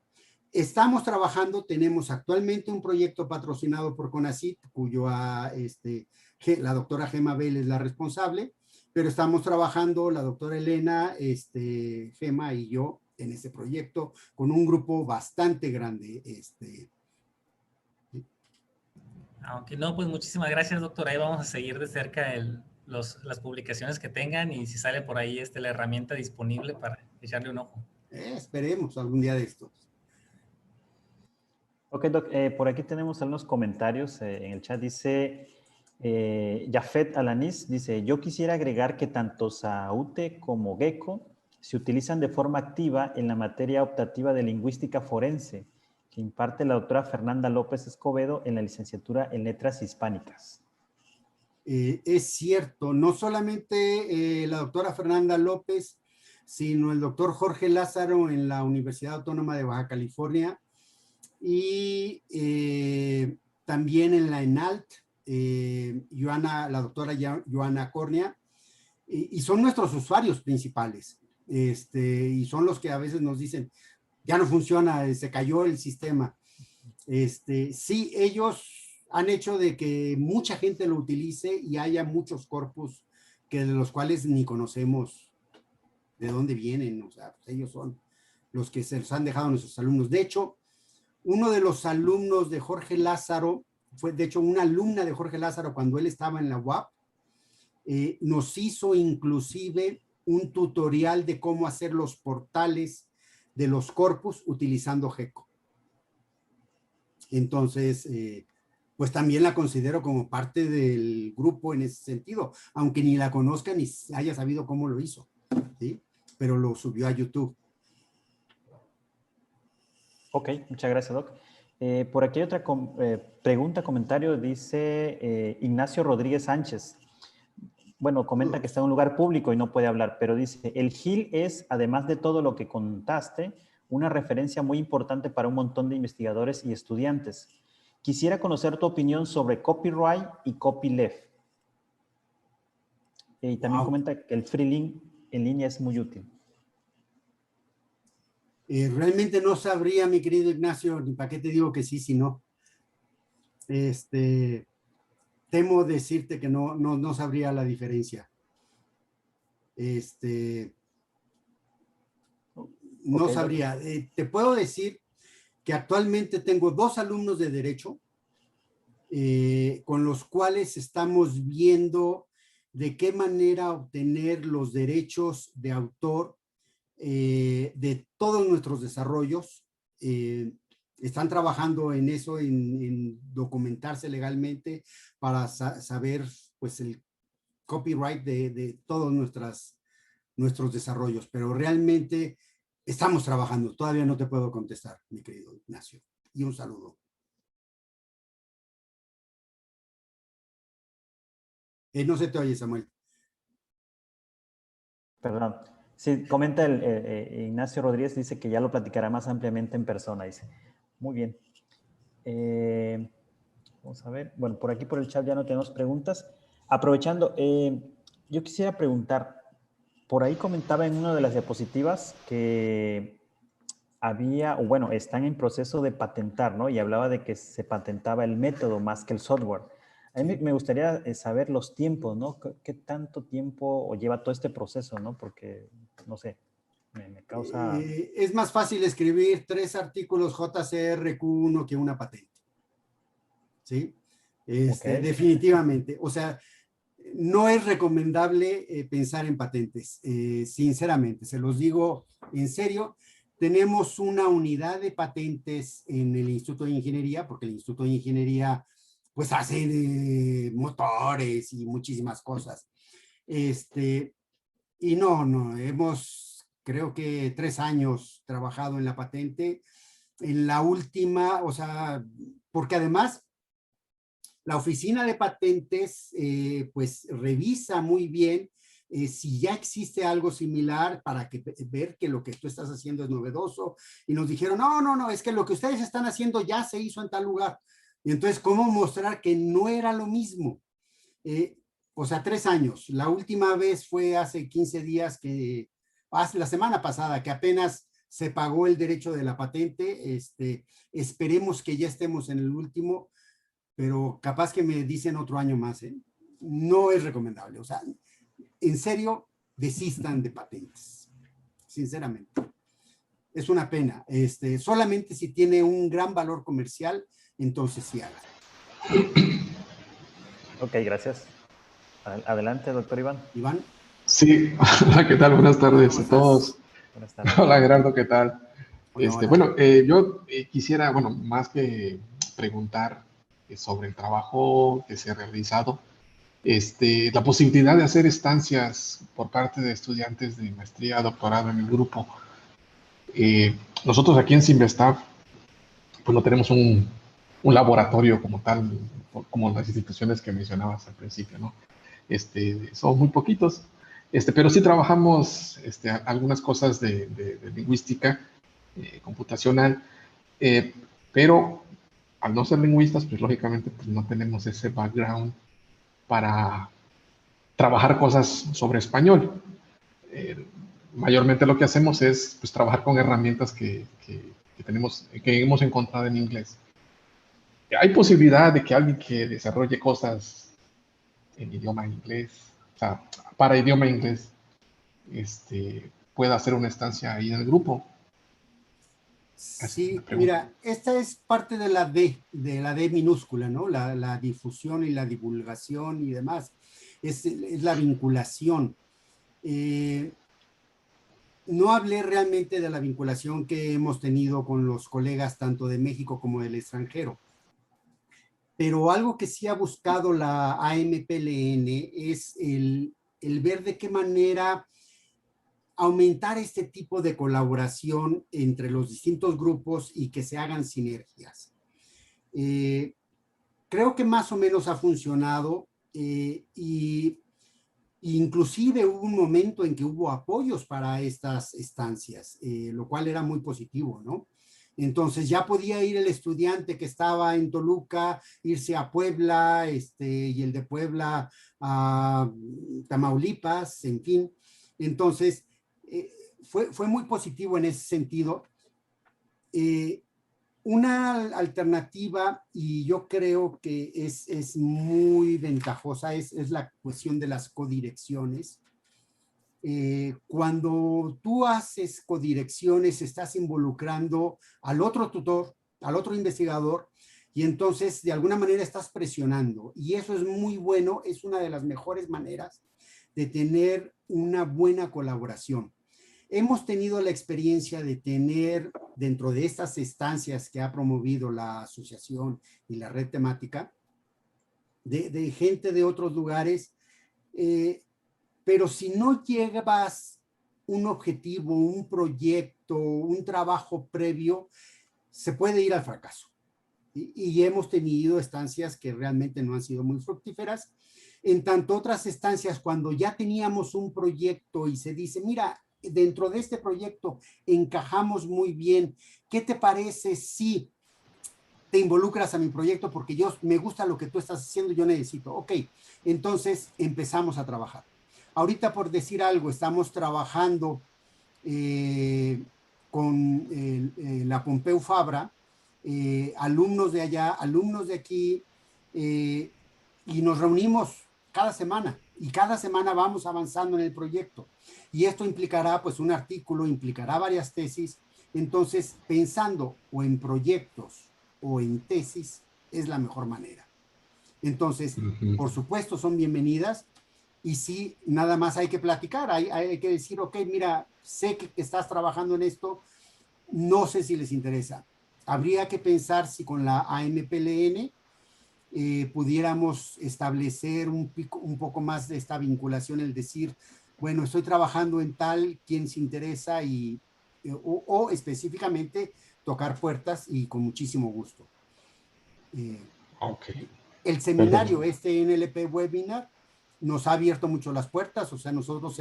B: Estamos trabajando, tenemos actualmente un proyecto patrocinado por CONACYT, cuyo la doctora Gema Bell es la responsable, pero estamos trabajando la doctora Elena, Gema y yo en ese proyecto con un grupo bastante grande.
C: Aunque no, pues muchísimas gracias, doctor. Ahí vamos a seguir de cerca las publicaciones que tengan y si sale por ahí la herramienta disponible para echarle un ojo.
B: Esperemos algún día de estos.
A: Ok, Doc, por aquí tenemos algunos comentarios en el chat. Dice Jafet Alanis, dice, yo quisiera agregar que tanto Saute como Gecko se utilizan de forma activa en la materia optativa de lingüística forense que imparte la doctora Fernanda López Escobedo en la licenciatura en Letras Hispánicas.
B: Es cierto, no solamente la doctora Fernanda López, sino el doctor Jorge Lázaro en la Universidad Autónoma de Baja California y también en la ENALT, la doctora Joana Cornia, y son nuestros usuarios principales, y son los que a veces nos dicen, ya no funciona, se cayó el sistema. Sí, ellos han hecho de que mucha gente lo utilice y haya muchos corpus de los cuales ni conocemos de dónde vienen, o sea, pues ellos son los que se los han dejado a nuestros alumnos. De hecho, uno de los alumnos de Jorge Lázaro, fue de hecho una alumna de Jorge Lázaro cuando él estaba en la UAP, nos hizo inclusive un tutorial de cómo hacer los portales de los corpus utilizando Gecko. Entonces, pues también la considero como parte del grupo en ese sentido, aunque ni la conozca ni haya sabido cómo lo hizo, ¿sí? Pero lo subió a YouTube.
A: Ok, muchas gracias, Doc. Por aquí hay otra pregunta, comentario, dice Ignacio Rodríguez Sánchez. Bueno, comenta que está en un lugar público y no puede hablar, pero dice, el GIL es, además de todo lo que contaste, una referencia muy importante para un montón de investigadores y estudiantes. Quisiera conocer tu opinión sobre copyright y copyleft. Y también comenta que el free link en línea es muy útil.
B: Realmente no sabría, mi querido Ignacio, ni para qué te digo que sí, si no. Temo decirte que no sabría la diferencia. No
A: okay,
B: sabría. Te puedo decir que actualmente tengo 2 alumnos de Derecho con los cuales estamos viendo de qué manera obtener los derechos de autor de todos nuestros desarrollos. Están trabajando en eso, en documentarse legalmente para saber pues el copyright de todos nuestros desarrollos, pero realmente estamos trabajando. Todavía no te puedo contestar, mi querido Ignacio. Y un saludo. No se te oye, Samuel.
A: Perdón. Sí, comenta Ignacio Rodríguez, dice que ya lo platicará más ampliamente en persona, dice. Muy bien. Vamos a ver. Bueno, por aquí por el chat ya no tenemos preguntas. Aprovechando, yo quisiera preguntar, por ahí comentaba en una de las diapositivas que había, o bueno, están en proceso de patentar, ¿no? Y hablaba de que se patentaba el método más que el software. A mí me gustaría saber los tiempos, ¿no? ¿Qué tanto tiempo lleva todo este proceso, ¿no? Porque, no sé. Me causa...
B: Es más fácil escribir 3 artículos JCRQ1 que una patente. ¿Sí?
A: Okay.
B: Definitivamente. O sea, no es recomendable pensar en patentes, sinceramente, se los digo en serio. Tenemos una unidad de patentes en el Instituto de Ingeniería, porque el Instituto de Ingeniería pues hace motores y muchísimas cosas. Y no, hemos, creo que 3 años trabajado en la patente. En la última, o sea, porque además la oficina de patentes, pues revisa muy bien si ya existe algo similar para ver que lo que tú estás haciendo es novedoso. Y nos dijeron, no, es que lo que ustedes están haciendo ya se hizo en tal lugar. Y entonces, ¿cómo mostrar que no era lo mismo? O sea, 3 años. La última vez fue hace 15 días, hace la semana pasada, que apenas se pagó el derecho de la patente. Esperemos que ya estemos en el último, pero capaz que me dicen otro año más, ¿eh? No es recomendable. O sea, en serio, desistan de patentes, sinceramente. Es una pena. Solamente si tiene un gran valor comercial, entonces sí haga.
A: Ok, gracias. Adelante, doctor Iván.
B: Iván.
D: Sí, hola, ¿qué tal? Buenas tardes a todos.
A: Buenas tardes.
D: Hola, Gerardo, ¿qué tal?
B: Hola.
D: Bueno, yo quisiera, bueno, más que preguntar sobre el trabajo que se ha realizado, la posibilidad de hacer estancias por parte de estudiantes de maestría, doctorado en el grupo. Nosotros aquí en Simvestab, pues no tenemos un laboratorio como tal, como las instituciones que mencionabas al principio, ¿no? Son muy poquitos, pero sí trabajamos algunas cosas de lingüística computacional, pero al no ser lingüistas, pues lógicamente pues, no tenemos ese background para trabajar cosas sobre español. Mayormente lo que hacemos es pues, trabajar con herramientas que hemos encontrado en inglés. ¿Hay posibilidad de que alguien que desarrolle cosas en idioma inglés, o sea, para idioma inglés, pueda hacer una estancia ahí en el grupo?
B: Sí, mira, esta es parte de la D minúscula, ¿no? La difusión y la divulgación y demás. Es la vinculación. No hablé realmente de la vinculación que hemos tenido con los colegas tanto de México como del extranjero. Pero algo que sí ha buscado la AMPLN es el ver de qué manera aumentar este tipo de colaboración entre los distintos grupos y que se hagan sinergias. Creo que más o menos ha funcionado y inclusive hubo un momento en que hubo apoyos para estas estancias, lo cual era muy positivo, ¿no? Entonces ya podía ir el estudiante que estaba en Toluca, irse a Puebla, y el de Puebla a Tamaulipas, en fin. Entonces, fue muy positivo en ese sentido. Una alternativa, y yo creo que es muy ventajosa, es la cuestión de las codirecciones. Cuando tú haces codirecciones, estás involucrando al otro tutor, al otro investigador, y entonces de alguna manera estás presionando. Y eso es muy bueno, es una de las mejores maneras de tener una buena colaboración. Hemos tenido la experiencia de tener dentro de estas estancias que ha promovido la asociación y la red temática, de gente de otros lugares, pero si no llevas un objetivo, un proyecto, un trabajo previo, se puede ir al fracaso. Y hemos tenido estancias que realmente no han sido muy fructíferas. En tanto otras estancias, cuando ya teníamos un proyecto y se dice, mira, dentro de este proyecto encajamos muy bien, ¿qué te parece si te involucras a mi proyecto? Porque me gusta lo que tú estás haciendo, yo necesito. Ok, entonces empezamos a trabajar. Ahorita, por decir algo, estamos trabajando con la Pompeu Fabra, alumnos de allá, alumnos de aquí, y nos reunimos cada semana y cada semana vamos avanzando en el proyecto. Y esto implicará pues un artículo, implicará varias tesis. Entonces, pensando o en proyectos o en tesis es la mejor manera. Entonces, por supuesto, son bienvenidas. Y sí, nada más hay que platicar, hay que decir, ok, mira, sé que estás trabajando en esto, no sé si les interesa. Habría que pensar si con la AMPLN pudiéramos establecer un poco más de esta vinculación, el decir, bueno, estoy trabajando en tal, ¿quién se interesa? O específicamente tocar puertas y con muchísimo gusto.
D: Okay.
B: El seminario, este NLP Webinar, nos ha abierto mucho las puertas, o sea, nosotros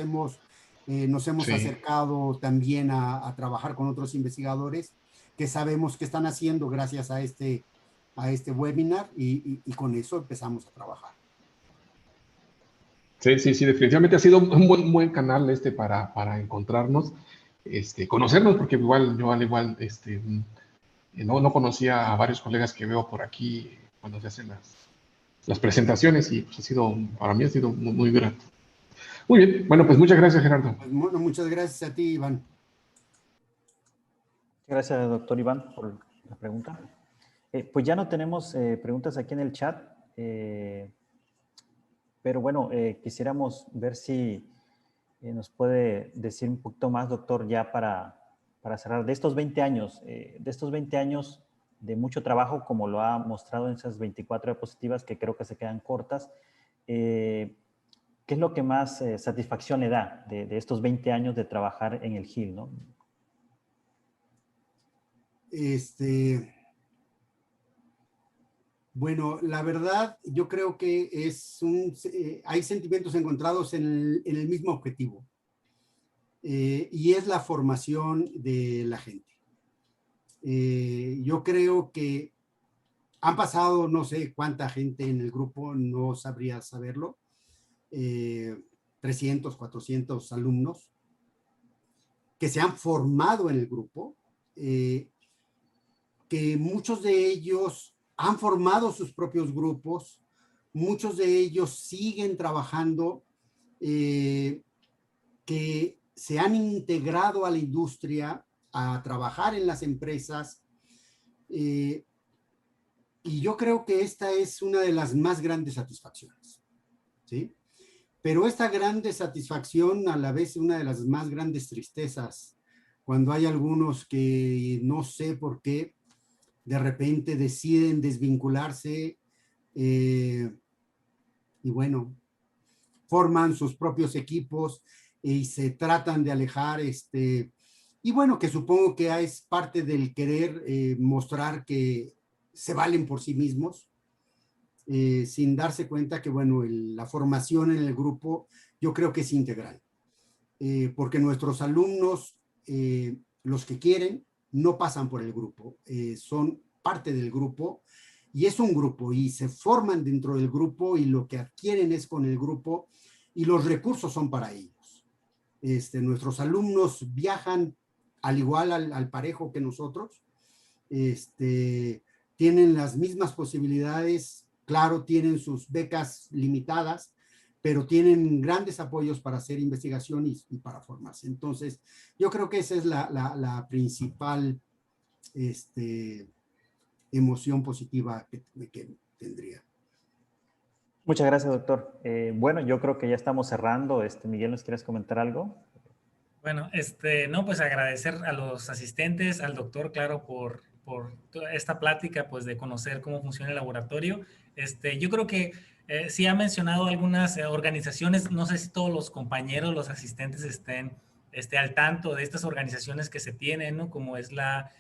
B: nos hemos acercado también a trabajar con otros investigadores que sabemos qué están haciendo gracias a este webinar y con eso empezamos a trabajar.
D: Sí, sí, sí, definitivamente ha sido un buen canal para encontrarnos, conocernos, porque igual yo al igual no conocía a varios colegas que veo por aquí cuando se hacen las presentaciones y pues para mí ha sido muy, muy grato. Muy bien, bueno, pues muchas gracias, Gerardo.
B: Pues, bueno, muchas gracias a ti, Iván.
A: Gracias, doctor Iván, por la pregunta. Pues ya no tenemos preguntas aquí en el chat, pero bueno, quisiéramos ver si nos puede decir un poquito más, doctor, ya para cerrar, de estos 20 años, de mucho trabajo, como lo ha mostrado en esas 24 diapositivas que creo que se quedan cortas, ¿qué es lo que más satisfacción le da de estos 20 años de trabajar en el GIL, ¿no?
B: Bueno, la verdad, yo creo que hay sentimientos encontrados en el mismo objetivo. Y es la formación de la gente. Yo creo que han pasado, no sé cuánta gente en el grupo, no sabría saberlo, 300, 400 alumnos que se han formado en el grupo, que muchos de ellos han formado sus propios grupos, muchos de ellos siguen trabajando, que se han integrado a la industria, a trabajar en las empresas, y yo creo que esta es una de las más grandes satisfacciones, ¿sí? Pero esta grande satisfacción a la vez es una de las más grandes tristezas, cuando hay algunos que no sé por qué de repente deciden desvincularse y bueno, forman sus propios equipos y se tratan de alejar, y bueno, que supongo que es parte del querer mostrar que se valen por sí mismos, sin darse cuenta que, bueno, la formación en el grupo yo creo que es integral, porque nuestros alumnos, los que quieren, no pasan por el grupo, son parte del grupo, y es un grupo, y se forman dentro del grupo, y lo que adquieren es con el grupo, y los recursos son para ellos. Nuestros alumnos viajan al igual, al parejo que nosotros, tienen las mismas posibilidades, claro, tienen sus becas limitadas, pero tienen grandes apoyos para hacer investigación y para formarse. Entonces, yo creo que esa es la principal emoción positiva que tendría.
A: Muchas gracias, doctor. Bueno, yo creo que ya estamos cerrando. Miguel, ¿nos quieres comentar algo?
C: Bueno, no, pues agradecer a los asistentes, al doctor, claro, por toda esta plática, pues de conocer cómo funciona el laboratorio. Yo creo que sí ha mencionado algunas organizaciones, no sé si todos los compañeros, los asistentes estén al tanto de estas organizaciones que se tienen, ¿no? Como es la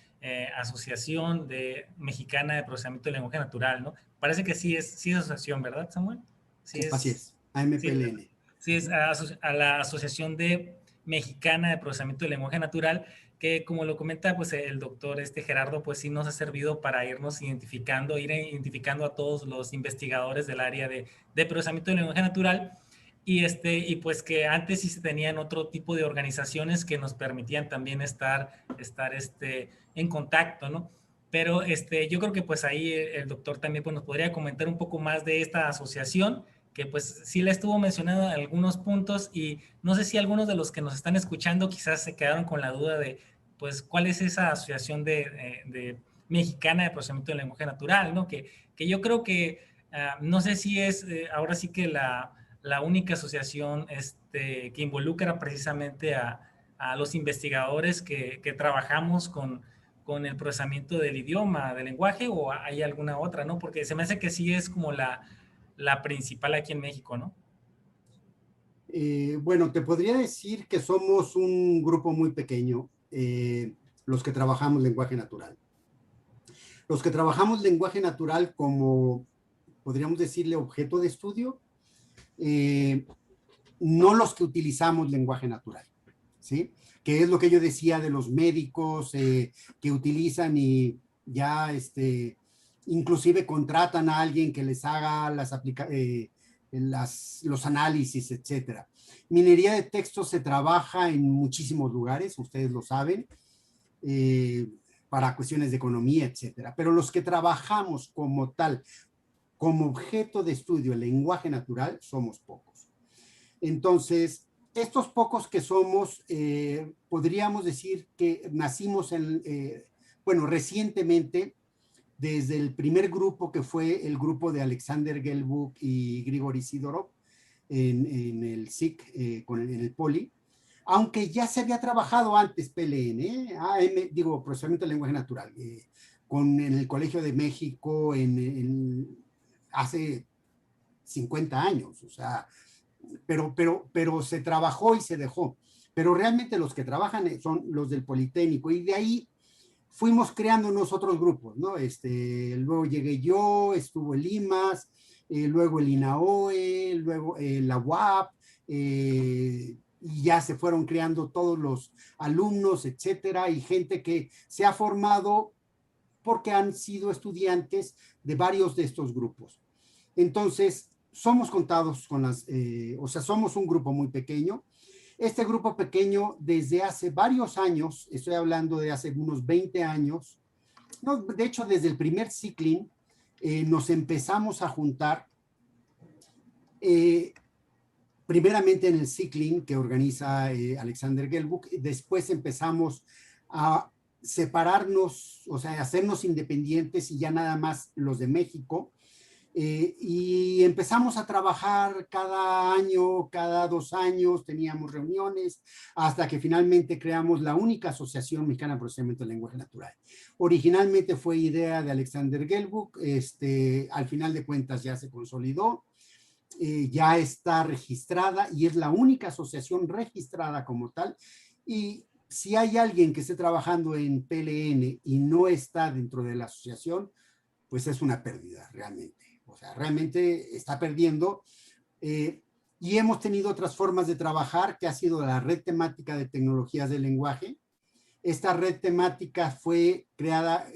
C: Asociación Mexicana de Procesamiento del Lenguaje Natural, ¿no? Parece que sí es asociación, ¿verdad, Samuel?
B: Sí, así es, AMPLN.
C: Sí, es a la Asociación Mexicana de Procesamiento del Lenguaje Natural, que como lo comenta pues el doctor Gerardo, pues sí nos ha servido para ir identificando a todos los investigadores del área de procesamiento del lenguaje natural, y pues que antes sí se tenían otro tipo de organizaciones que nos permitían también estar en contacto, ¿no? Pero yo creo que pues ahí el doctor también pues, nos podría comentar un poco más de esta asociación, pues sí le estuvo mencionando algunos puntos y no sé si algunos de los que nos están escuchando quizás se quedaron con la duda de, pues, ¿cuál es esa asociación de mexicana de procesamiento del lenguaje natural, ¿no? Que yo creo que, no sé si es ahora sí que la única asociación que involucra precisamente a los investigadores que trabajamos con el procesamiento del idioma, del lenguaje, o hay alguna otra, ¿no? Porque se me hace que sí es como la principal aquí en México, ¿no?
B: Bueno, te podría decir que somos un grupo muy pequeño, los que trabajamos lenguaje natural. Los que trabajamos lenguaje natural como, podríamos decirle, objeto de estudio, no los que utilizamos lenguaje natural, ¿sí? Que es lo que yo decía de los médicos que utilizan y ya, inclusive contratan a alguien que les haga los análisis, etcétera. Minería de texto se trabaja en muchísimos lugares, ustedes lo saben, para cuestiones de economía, etcétera. Pero los que trabajamos como tal, como objeto de estudio el lenguaje natural, somos pocos. Entonces, estos pocos que somos, podríamos decir que nacimos bueno, recientemente, desde el primer grupo que fue el grupo de Alexander Gelbuk y Grigori Sidorov en el SIC, en el POLI, aunque ya se había trabajado antes PLN, digo, procesamiento del lenguaje natural, en el Colegio de México hace 50 años, o sea, pero se trabajó y se dejó. Pero realmente los que trabajan son los del Politécnico y de ahí fuimos creando nosotros grupos, ¿no? Luego llegué yo, estuvo el IMAS, luego el INAOE, luego la UAP, y ya se fueron creando todos los alumnos, etcétera, y gente que se ha formado porque han sido estudiantes de varios de estos grupos. Entonces, somos contados con o sea, somos un grupo muy pequeño. Este grupo pequeño desde hace varios años, estoy hablando de hace unos 20 años, no, de hecho desde el primer ciclín, nos empezamos a juntar, primeramente en el ciclín que organiza Alexander Gelbuk, después empezamos a separarnos, o sea, hacernos independientes y ya nada más los de México, y empezamos a trabajar cada año, cada 2 años, teníamos reuniones, hasta que finalmente creamos la única asociación mexicana de procesamiento del lenguaje natural. Originalmente fue idea de Alexander Gelbuk, al final de cuentas ya se consolidó, ya está registrada y es la única asociación registrada como tal. Y si hay alguien que esté trabajando en PLN y no está dentro de la asociación, pues es una pérdida realmente. O sea, realmente está perdiendo. Y hemos tenido otras formas de trabajar, que ha sido la red temática de tecnologías del lenguaje. Esta red temática fue creada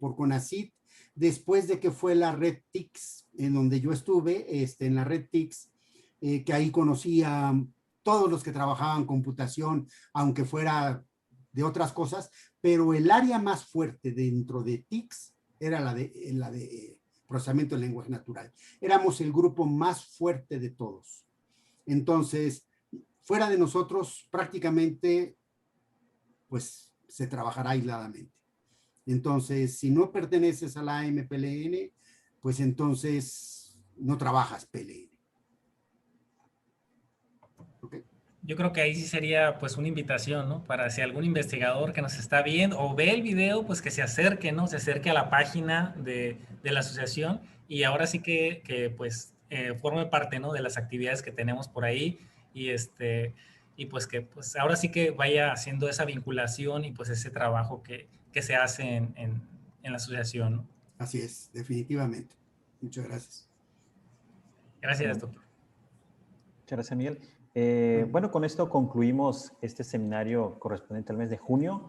B: por CONACYT después de que fue la red TICS, en donde yo estuve, en la red TICS, que ahí conocí a todos los que trabajaban computación, aunque fuera de otras cosas, pero el área más fuerte dentro de TICS era la de procesamiento del lenguaje natural. Éramos el grupo más fuerte de todos. Entonces, fuera de nosotros, prácticamente, pues, se trabajará aisladamente. Entonces, si no perteneces a la AMPLN, pues entonces no trabajas PLN. ¿Okay?
C: Yo creo que ahí sí sería pues una invitación, ¿no? Para si algún investigador que nos está viendo o ve el video, pues que se acerque, ¿no? Se acerque a la página de la asociación y ahora sí que pues forme parte, ¿no? De las actividades que tenemos por ahí y y pues que pues ahora sí que vaya haciendo esa vinculación y pues ese trabajo que se hace en la asociación, ¿no?
B: Así es, definitivamente. Muchas gracias.
C: Gracias, doctor.
A: Muchas gracias, Miguel. Bueno, con esto concluimos este seminario correspondiente al mes de junio.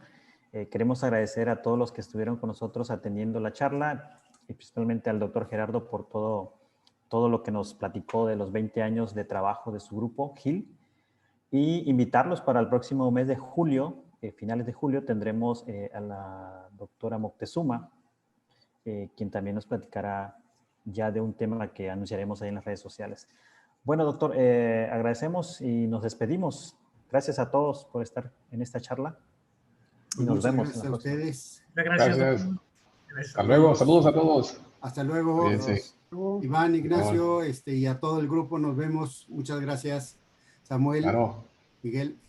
A: Queremos agradecer a todos los que estuvieron con nosotros atendiendo la charla y principalmente al doctor Gerardo por todo lo que nos platicó de los 20 años de trabajo de su grupo, GIL, y invitarlos para el próximo mes de julio, finales de julio, tendremos a la doctora Moctezuma, quien también nos platicará ya de un tema que anunciaremos ahí en las redes sociales. Bueno, doctor, agradecemos y nos despedimos. Gracias a todos por estar en esta charla. Y nos
B: Muchas
A: vemos
B: gracias
A: en la
B: a
A: próxima.
B: ustedes.
C: Gracias,
D: Gracias.
C: doctor.
D: Hasta luego. Saludos a todos.
B: Hasta luego.
D: Cuídense.
B: Iván, Ignacio, y a todo el grupo nos vemos. Muchas gracias. Samuel,
D: Claro.
B: Miguel.